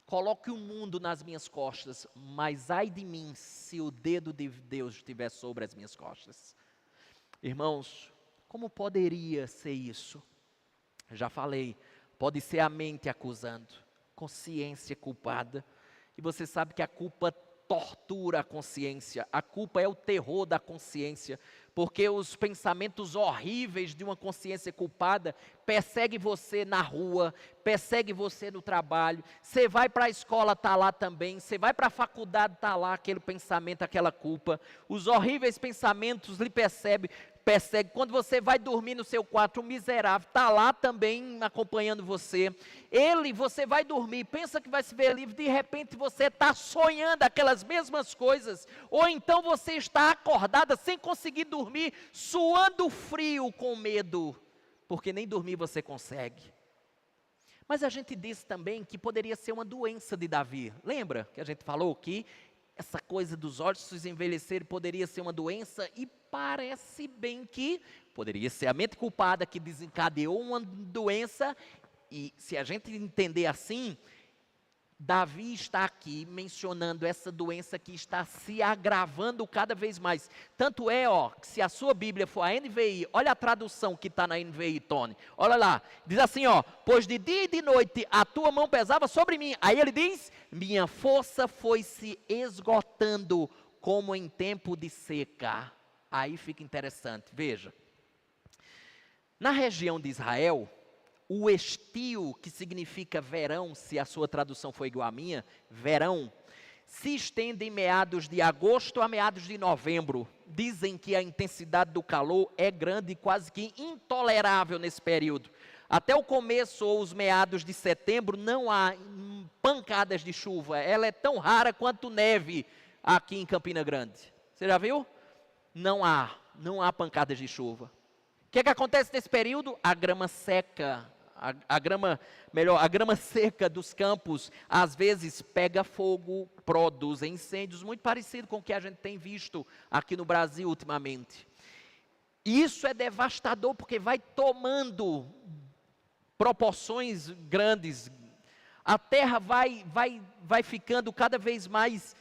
Coloque o mundo nas minhas costas, mas ai de mim se o dedo de Deus estiver sobre as minhas costas. Irmãos, como poderia ser isso? Já falei, pode ser a mente acusando, consciência culpada. E você sabe que a culpa tortura a consciência, a culpa é o terror da consciência, porque os pensamentos horríveis de uma consciência culpada perseguem você na rua, perseguem você no trabalho, você vai para a escola, está lá também, você vai para a faculdade, está lá aquele pensamento, aquela culpa, os horríveis pensamentos lhe persegue, quando você vai dormir no seu quarto, o miserável está lá também acompanhando você, você vai dormir, pensa que vai se ver livre, de repente você está sonhando aquelas mesmas coisas, ou então você está acordada sem conseguir dormir, suando frio com medo, porque nem dormir você consegue. Mas a gente disse também que poderia ser uma doença de Davi, lembra que a gente falou que essa coisa dos olhos envelhecer poderia ser uma doença, e parece bem que poderia ser a mente culpada que desencadeou uma doença, e se a gente entender assim, Davi está aqui mencionando essa doença que está se agravando cada vez mais. Tanto é, que se a sua Bíblia for a NVI, olha a tradução que está na NVI, Tony. Olha lá, diz assim, pois de dia e de noite a tua mão pesava sobre mim. Aí ele diz, minha força foi se esgotando como em tempo de seca. Aí fica interessante, veja. Na região de Israel, o estio, que significa verão, se a sua tradução for igual à minha, verão, se estende em meados de agosto a meados de novembro. Dizem que a intensidade do calor é grande e quase que intolerável nesse período. Até o começo ou os meados de setembro não há pancadas de chuva. Ela é tão rara quanto neve aqui em Campina Grande. Você já viu? Não há pancadas de chuva. O que acontece nesse período? A grama seca. A grama seca dos campos, às vezes pega fogo, produz incêndios, muito parecido com o que a gente tem visto aqui no Brasil ultimamente. Isso é devastador, porque vai tomando proporções grandes, a terra vai ficando cada vez mais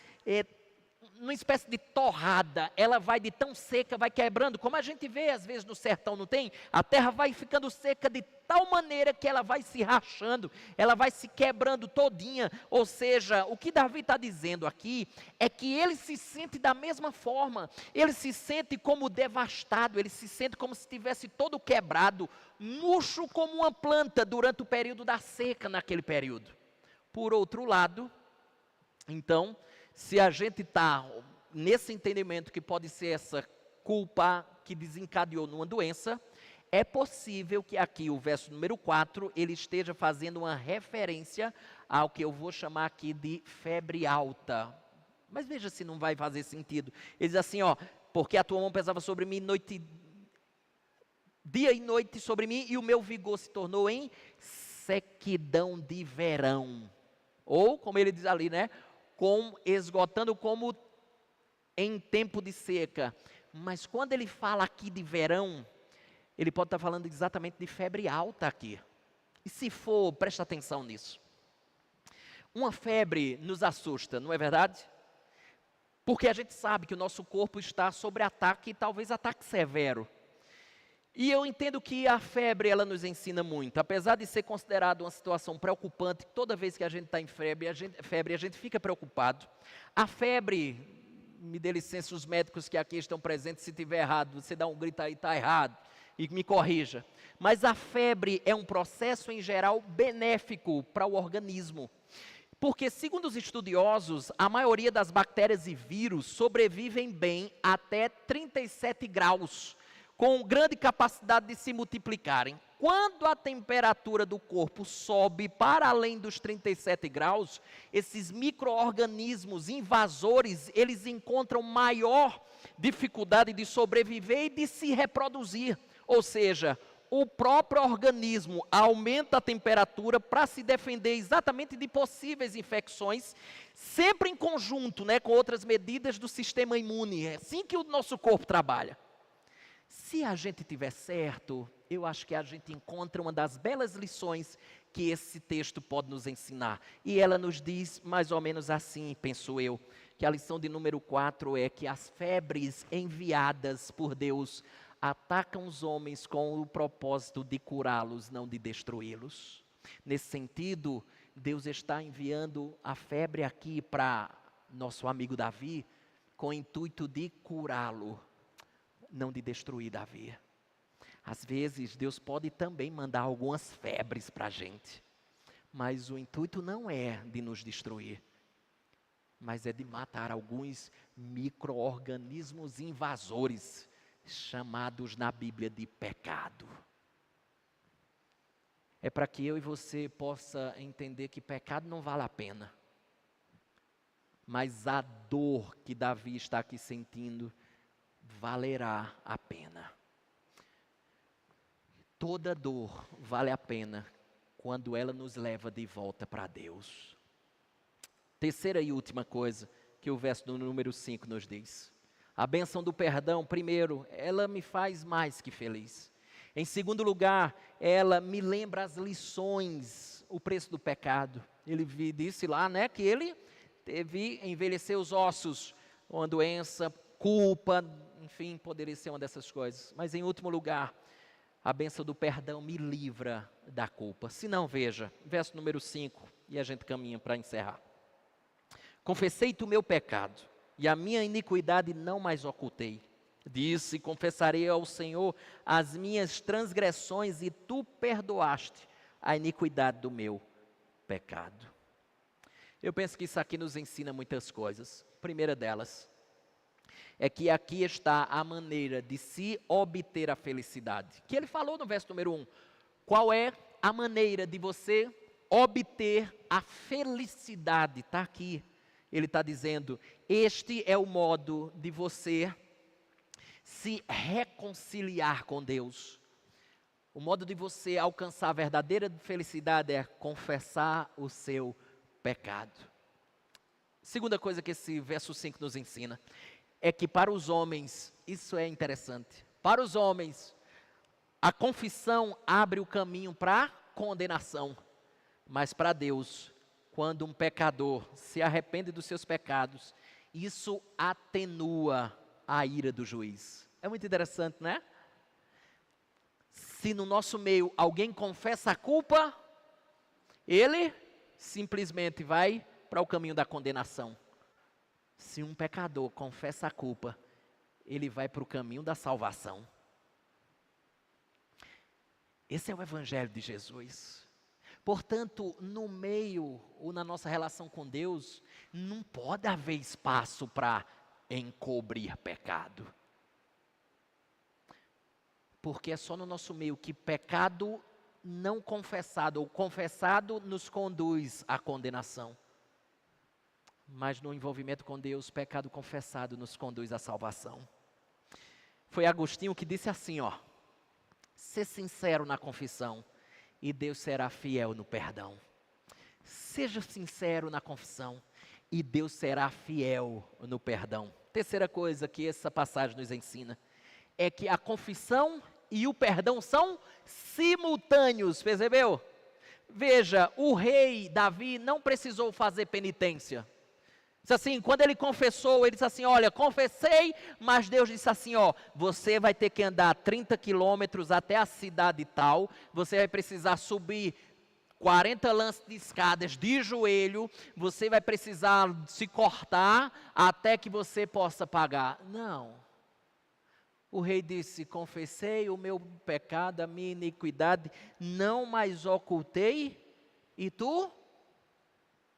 numa espécie de torrada, ela vai de tão seca, vai quebrando, como a gente vê às vezes no sertão, não tem? A terra vai ficando seca de tal maneira que ela vai se rachando, ela vai se quebrando todinha. Ou seja, o que Davi está dizendo aqui é que ele se sente da mesma forma, ele se sente como devastado, ele se sente como se estivesse todo quebrado, murcho como uma planta durante o período da seca naquele período. Por outro lado, então, se a gente está nesse entendimento que pode ser essa culpa que desencadeou numa doença, é possível que aqui o verso número 4, ele esteja fazendo uma referência ao que eu vou chamar aqui de febre alta. Mas veja se não vai fazer sentido. Ele diz assim, ó, porque a tua mão pesava sobre mim dia e noite sobre mim, e o meu vigor se tornou em sequidão de verão. Ou, como ele diz ali, né? Esgotando como em tempo de seca. Mas quando ele fala aqui de verão, ele pode estar falando exatamente de febre alta aqui. E se for, presta atenção nisso. Uma febre nos assusta, não é verdade? Porque a gente sabe que o nosso corpo está sob ataque, e talvez ataque severo. E eu entendo que a febre, ela nos ensina muito. Apesar de ser considerado uma situação preocupante, toda vez que a gente está em febre, a gente fica preocupado. A febre, me dê licença os médicos que aqui estão presentes, se tiver errado, você dá um grito aí, está errado, e me corrija. Mas a febre é um processo, em geral, benéfico para o organismo. Porque, segundo os estudiosos, a maioria das bactérias e vírus sobrevivem bem até 37 graus. Com grande capacidade de se multiplicarem. Quando a temperatura do corpo sobe para além dos 37 graus, esses micro-organismos invasores, eles encontram maior dificuldade de sobreviver e de se reproduzir. Ou seja, o próprio organismo aumenta a temperatura para se defender exatamente de possíveis infecções, sempre em conjunto, né, com outras medidas do sistema imune. É assim que o nosso corpo trabalha. Se a gente tiver certo, eu acho que a gente encontra uma das belas lições que esse texto pode nos ensinar. E ela nos diz mais ou menos assim, penso eu, que a lição de número 4 é que as febres enviadas por Deus atacam os homens com o propósito de curá-los, não de destruí-los. Nesse sentido, Deus está enviando a febre aqui para nosso amigo Davi, com o intuito de curá-lo, não de destruir Davi. Às vezes, Deus pode também mandar algumas febres para a gente, mas o intuito não é de nos destruir, mas é de matar alguns micro-organismos invasores, chamados na Bíblia de pecado. É para que eu e você possa entender que pecado não vale a pena, mas a dor que Davi está aqui sentindo valerá a pena. Toda dor vale a pena quando ela nos leva de volta para Deus. Terceira e última coisa que o verso do número 5 nos diz. A bênção do perdão, primeiro, ela me faz mais que feliz. Em segundo lugar, ela me lembra as lições, o preço do pecado. Ele disse lá, né, que ele teve envelhecer os ossos, uma doença, culpa, enfim, poderia ser uma dessas coisas. Mas em último lugar, a bênção do perdão me livra da culpa. Se não, veja, verso número 5, e a gente caminha para encerrar. Confessei-te o meu pecado, e a minha iniquidade não mais ocultei. Disse, confessarei ao Senhor as minhas transgressões, e tu perdoaste a iniquidade do meu pecado. Eu penso que isso aqui nos ensina muitas coisas. A primeira delas é que aqui está a maneira de se obter a felicidade. Que ele falou no verso número 1. Qual é a maneira de você obter a felicidade? Está aqui. Ele está dizendo, este é o modo de você se reconciliar com Deus. O modo de você alcançar a verdadeira felicidade é confessar o seu pecado. Segunda coisa que esse verso 5 nos ensina é que para os homens, isso é interessante, para os homens, a confissão abre o caminho para condenação, mas para Deus, quando um pecador se arrepende dos seus pecados Isso atenua a ira do juiz. É muito interessante, né? Se no nosso meio alguém confessa a culpa, ele simplesmente vai para o caminho da condenação. Se um pecador confessa a culpa, ele vai para o caminho da salvação. Esse é o Evangelho de Jesus. Portanto, no meio ou na nossa relação com Deus, não pode haver espaço para encobrir pecado. Porque é só no nosso meio que pecado não confessado ou confessado nos conduz à condenação. Mas no envolvimento com Deus, pecado confessado nos conduz à salvação. Foi Agostinho que disse assim, ó: ser sincero na confissão e Deus será fiel no perdão. Seja sincero na confissão e Deus será fiel no perdão. Terceira coisa que essa passagem nos ensina é que a confissão e o perdão são simultâneos, percebeu? Veja, o rei Davi não precisou fazer penitência. Diz assim, quando ele confessou, ele disse assim, olha, confessei, mas Deus disse assim, ó, você vai ter que andar 30 quilômetros até a cidade tal, você vai precisar subir 40 lances de escadas de joelho, você vai precisar se cortar até que você possa pagar. Não. O rei disse, confessei o meu pecado, a minha iniquidade, não mais ocultei, e tu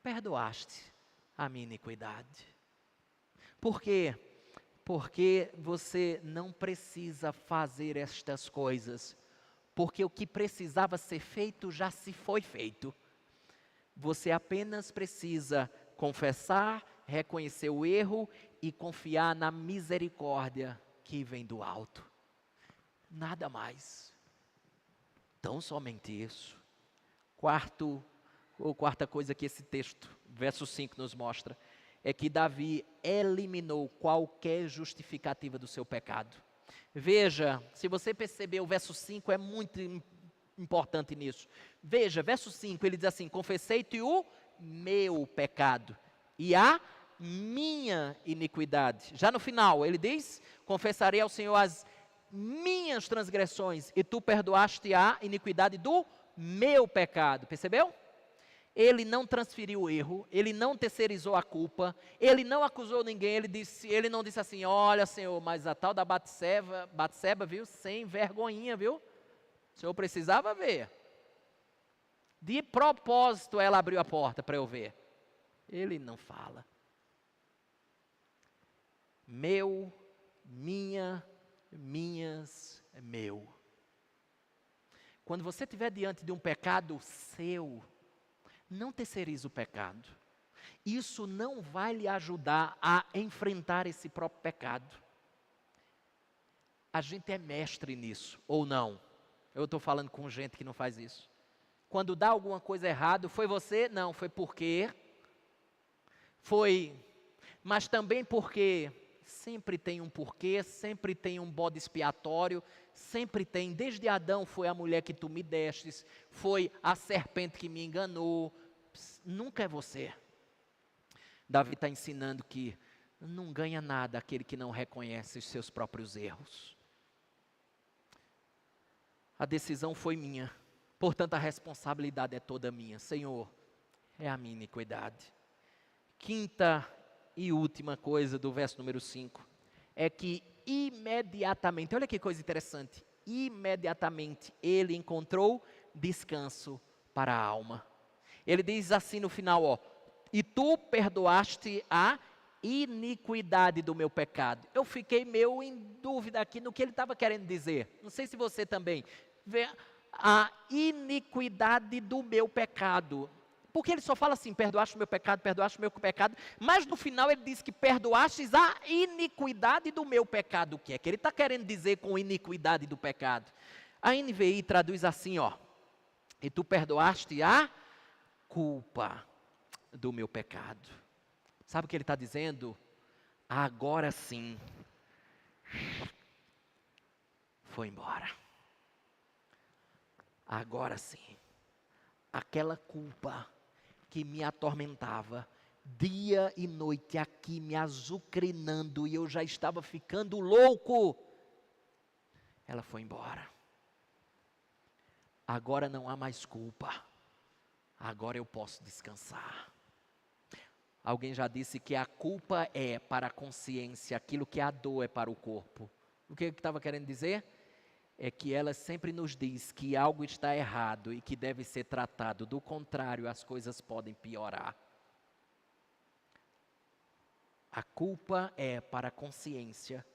perdoaste a minha iniquidade. Por quê? Porque você não precisa fazer estas coisas, porque o que precisava ser feito já se foi feito. Você apenas precisa confessar, reconhecer o erro e confiar na misericórdia que vem do alto. Nada mais. Tão somente isso. Quarta coisa que esse texto, verso 5, nos mostra, é que Davi eliminou qualquer justificativa do seu pecado. Veja, se você perceber, o verso 5 é muito importante nisso. Veja, verso 5, ele diz assim, confessei-te o meu pecado e a minha iniquidade. Já no final, ele diz, confessarei ao Senhor as minhas transgressões e tu perdoaste a iniquidade do meu pecado. Percebeu? Ele não transferiu o erro, ele não terceirizou a culpa, ele não acusou ninguém, ele não disse assim, olha Senhor, mas a tal da Batseba, viu, sem vergonhinha, viu? O Senhor precisava ver. De propósito ela abriu a porta para eu ver. Ele não fala. Meu, minha, minhas, meu. Quando você estiver diante de um pecado seu, não terceirize o pecado. Isso não vai lhe ajudar a enfrentar esse próprio pecado. A gente é mestre nisso, ou não? Eu estou falando com gente que não faz isso. Quando dá alguma coisa errada, foi você? Não, foi porque. Foi, mas também porque sempre tem um porquê, sempre tem um bode expiatório, sempre tem, desde Adão foi a mulher que tu me destes, foi a serpente que me enganou, nunca é você. Davi está ensinando que não ganha nada aquele que não reconhece os seus próprios erros. A decisão foi minha, portanto a responsabilidade é toda minha. Senhor, é a minha iniquidade. Quinta e última coisa do verso número 5, é que imediatamente, olha que coisa interessante, imediatamente ele encontrou descanso para a alma. Ele diz assim no final, ó, e tu perdoaste a iniquidade do meu pecado. Eu fiquei meio em dúvida aqui no que ele estava querendo dizer, não sei se você também, vê a iniquidade do meu pecado. Porque ele só fala assim, perdoaste o meu pecado, mas no final ele diz que perdoastes a iniquidade do meu pecado. O que é que ele está querendo dizer com iniquidade do pecado? A NVI traduz assim, ó, e tu perdoaste a culpa do meu pecado. Sabe o que ele está dizendo? Agora sim, foi embora. Agora sim, aquela culpa que me atormentava, dia e noite aqui me azucrinando e eu já estava ficando louco. Ela foi embora. Agora não há mais culpa. Agora eu posso descansar. Alguém já disse que a culpa é para a consciência aquilo que a dor é para o corpo. O que estava querendo dizer? É que ela sempre nos diz que algo está errado e que deve ser tratado. Do contrário, as coisas podem piorar. A culpa é para a consciência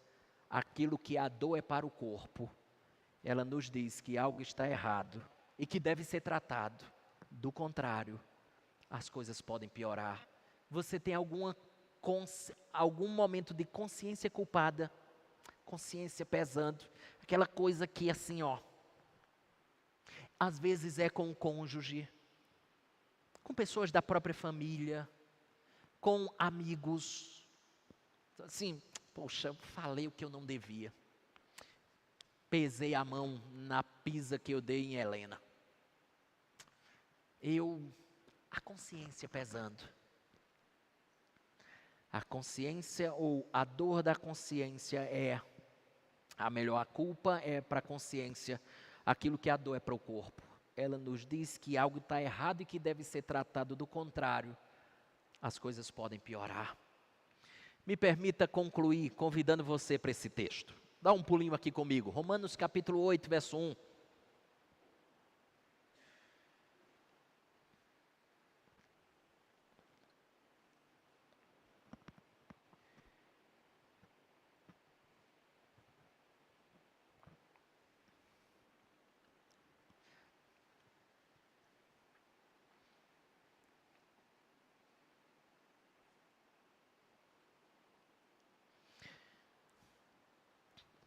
aquilo que a dor é para o corpo. Ela nos diz que algo está errado e que deve ser tratado. Do contrário, as coisas podem piorar. Você tem algum momento de consciência culpada, consciência pesando, aquela coisa que assim, às vezes é com o cônjuge, com pessoas da própria família, com amigos, assim, poxa, falei o que eu não devia, pesei a mão na pizza que eu dei em Helena, a consciência pesando. A consciência ou a dor da consciência a culpa é para a consciência, aquilo que a dor é para o corpo. Ela nos diz que algo está errado e que deve ser tratado, do contrário, as coisas podem piorar. Me permita concluir convidando você para esse texto. Dá um pulinho aqui comigo, Romanos capítulo 8, verso 1.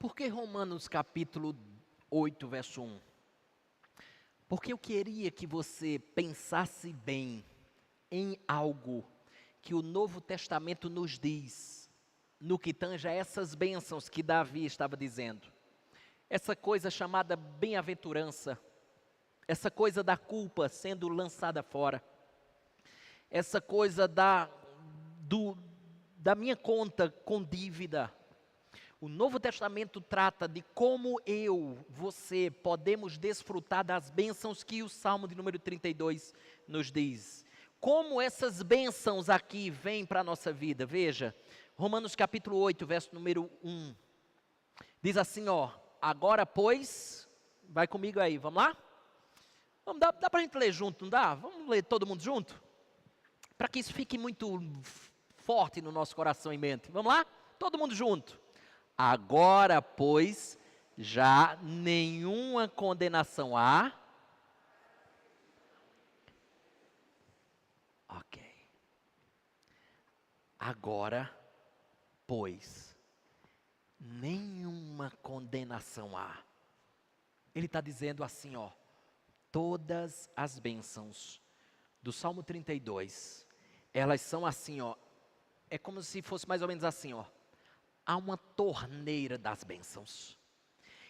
Por que Romanos capítulo 8, verso 1? Porque eu queria que você pensasse bem em algo que o Novo Testamento nos diz, no que tange a essas bênçãos que Davi estava dizendo. Essa coisa chamada bem-aventurança, essa coisa da culpa sendo lançada fora, essa coisa da minha conta com dívida. O Novo Testamento trata de como você, podemos desfrutar das bênçãos que o Salmo de número 32 nos diz. Como essas bênçãos aqui vêm para a nossa vida. Veja, Romanos capítulo 8, verso número 1. Diz assim, agora pois, vai comigo aí, vamos lá? Dá para a gente ler junto, não dá? Vamos ler todo mundo junto? Para que isso fique muito forte no nosso coração e mente. Vamos lá? Todo mundo junto. Agora, pois, já nenhuma condenação há. Ok. Agora, pois, nenhuma condenação há. Ele está dizendo assim, todas as bênçãos do Salmo 32, elas são assim, é como se fosse mais ou menos assim, há uma torneira das bênçãos.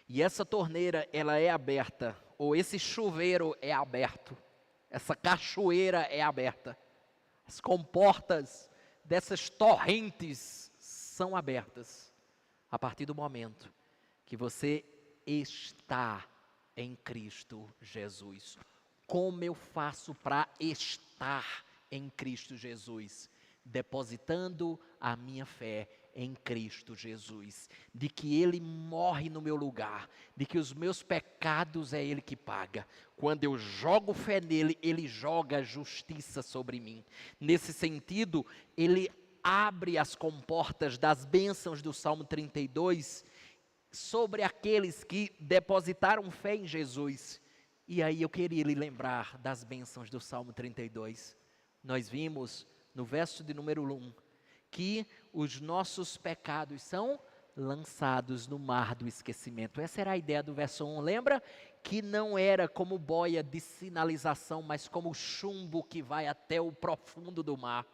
E essa torneira, ela é aberta, ou esse chuveiro é aberto, essa cachoeira é aberta. As comportas dessas torrentes são abertas a partir do momento que você está em Cristo Jesus. Como eu faço para estar em Cristo Jesus? Depositando a minha fé em Cristo Jesus, de que Ele morre no meu lugar, de que os meus pecados é Ele que paga. Quando eu jogo fé nele, Ele joga justiça sobre mim. Nesse sentido, Ele abre as comportas das bênçãos do Salmo 32 sobre aqueles que depositaram fé em Jesus. E aí eu queria lhe lembrar das bênçãos do Salmo 32. Nós vimos no verso de número 1, que os nossos pecados são lançados no mar do esquecimento. Essa era a ideia do verso 1, lembra? Que não era como boia de sinalização, mas como chumbo que vai até o profundo do mar.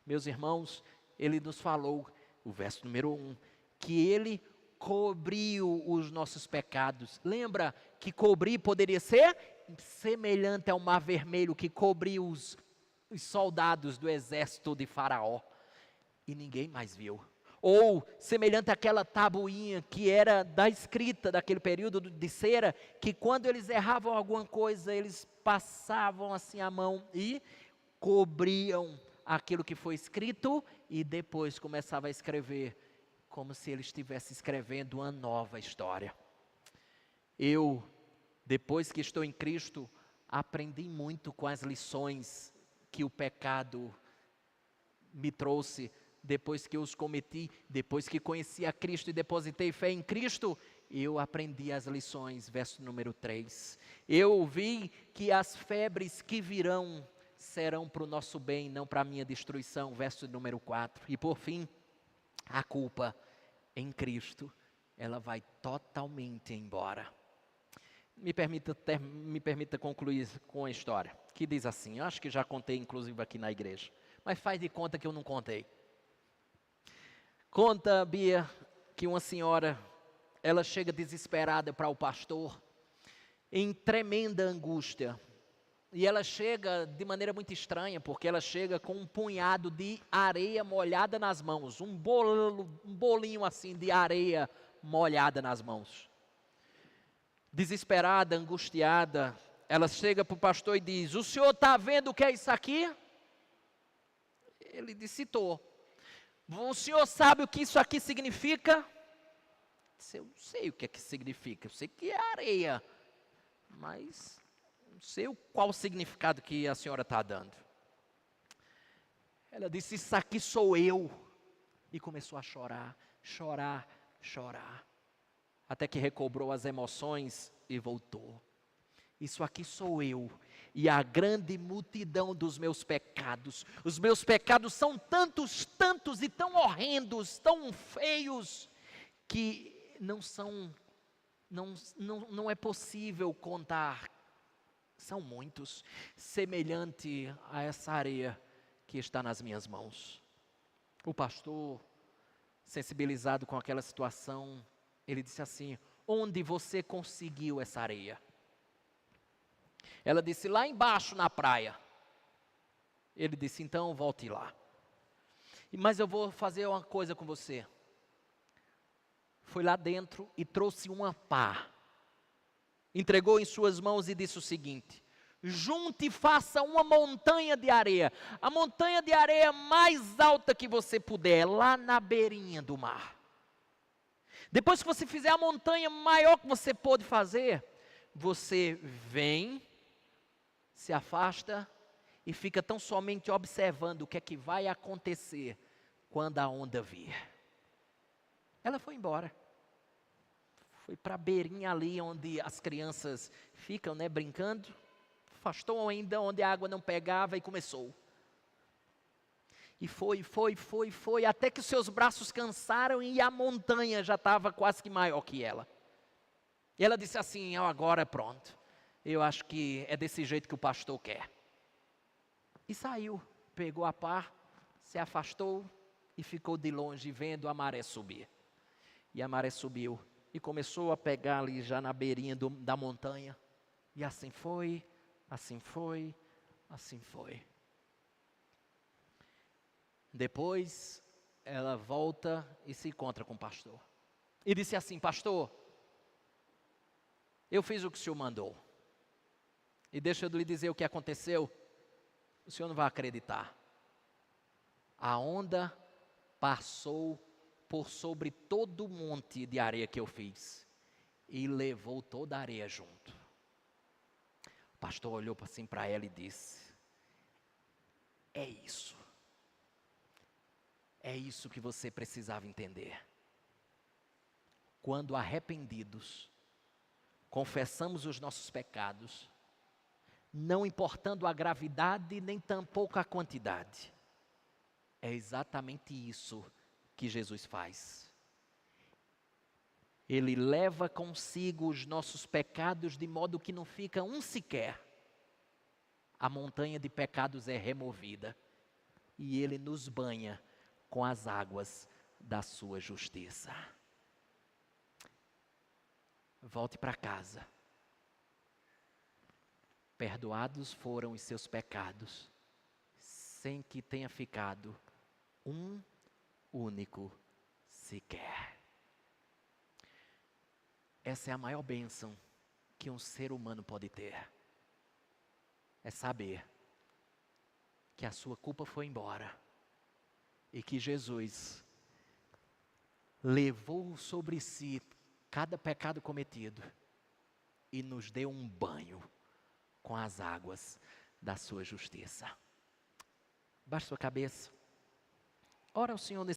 Meus irmãos, ele nos falou, o verso número 1, que ele cobriu os nossos pecados. Lembra que cobrir poderia ser semelhante ao mar vermelho que cobriu os soldados do exército de Faraó, e ninguém mais viu. Ou semelhante àquela tabuinha que era da escrita daquele período de cera, que quando eles erravam alguma coisa, eles passavam assim a mão e cobriam aquilo que foi escrito e depois começava a escrever, como se ele estivesse escrevendo uma nova história. Eu, depois que estou em Cristo, aprendi muito com as lições que o pecado me trouxe, depois que eu os cometi, depois que conheci a Cristo e depositei fé em Cristo, eu aprendi as lições, verso número 3. Eu vi que as febres que virão serão para o nosso bem, não para a minha destruição, verso número 4. E por fim, a culpa em Cristo, ela vai totalmente embora. Me permita concluir com a história, que diz assim, eu acho que já contei inclusive aqui na igreja, mas faz de conta que eu não contei. Conta, Bia, que uma senhora, ela chega desesperada para o pastor, em tremenda angústia. E ela chega de maneira muito estranha, porque ela chega com um punhado de areia molhada nas mãos, um bolinho assim de areia molhada nas mãos. Desesperada, angustiada, ela chega para o pastor e diz, o senhor está vendo o que é isso aqui? Ele disse, estou. O senhor sabe o que isso aqui significa? Eu não sei o que é que significa, eu sei que é areia, mas não sei qual o significado que a senhora está dando. Ela disse, isso aqui sou eu. E começou a chorar, chorar, chorar. Até que recobrou as emoções e voltou. Isso aqui sou eu, e a grande multidão dos meus pecados. Os meus pecados são tantos, tantos e tão horrendos, tão feios, que não é possível contar. São muitos, semelhante a essa areia que está nas minhas mãos. O pastor, sensibilizado com aquela situação, ele disse assim, onde você conseguiu essa areia? Ela disse, lá embaixo na praia. Ele disse, então volte lá. Mas eu vou fazer uma coisa com você. Foi lá dentro e trouxe uma pá. Entregou em suas mãos e disse o seguinte, junte e faça uma montanha de areia. A montanha de areia mais alta que você puder, lá na beirinha do mar. Depois que você fizer a montanha maior que você pôde fazer, você vem, se afasta e fica tão somente observando o que é que vai acontecer quando a onda vir. Ela foi embora. Foi para a beirinha ali onde as crianças ficam, brincando. Afastou ainda onde a água não pegava e começou. E foi, até que os seus braços cansaram e a montanha já estava quase que maior que ela. E ela disse assim, agora é pronto. Eu acho que é desse jeito que o pastor quer. E saiu, pegou a pá, se afastou e ficou de longe vendo a maré subir. E a maré subiu e começou a pegar ali já na beirinha da montanha. E assim foi, assim foi, assim foi. Depois ela volta e se encontra com o pastor. E disse assim, pastor, eu fiz o que o senhor mandou. E deixa eu lhe dizer o que aconteceu. O senhor não vai acreditar. A onda passou por sobre todo o monte de areia que eu fiz. E levou toda a areia junto. O pastor olhou assim para ela e disse, é isso. É isso que você precisava entender. Quando arrependidos, confessamos os nossos pecados, não importando a gravidade nem tampouco a quantidade. É exatamente isso que Jesus faz. Ele leva consigo os nossos pecados de modo que não fica um sequer. A montanha de pecados é removida e Ele nos banha com as águas da sua justiça. Volte para casa. Perdoados foram os seus pecados. sem que tenha ficado um único sequer. Essa é a maior bênção que um ser humano pode ter. É saber que a sua culpa foi embora e que Jesus levou sobre si cada pecado cometido e nos deu um banho com as águas da sua justiça. Baixe sua cabeça. Ora ao Senhor nesse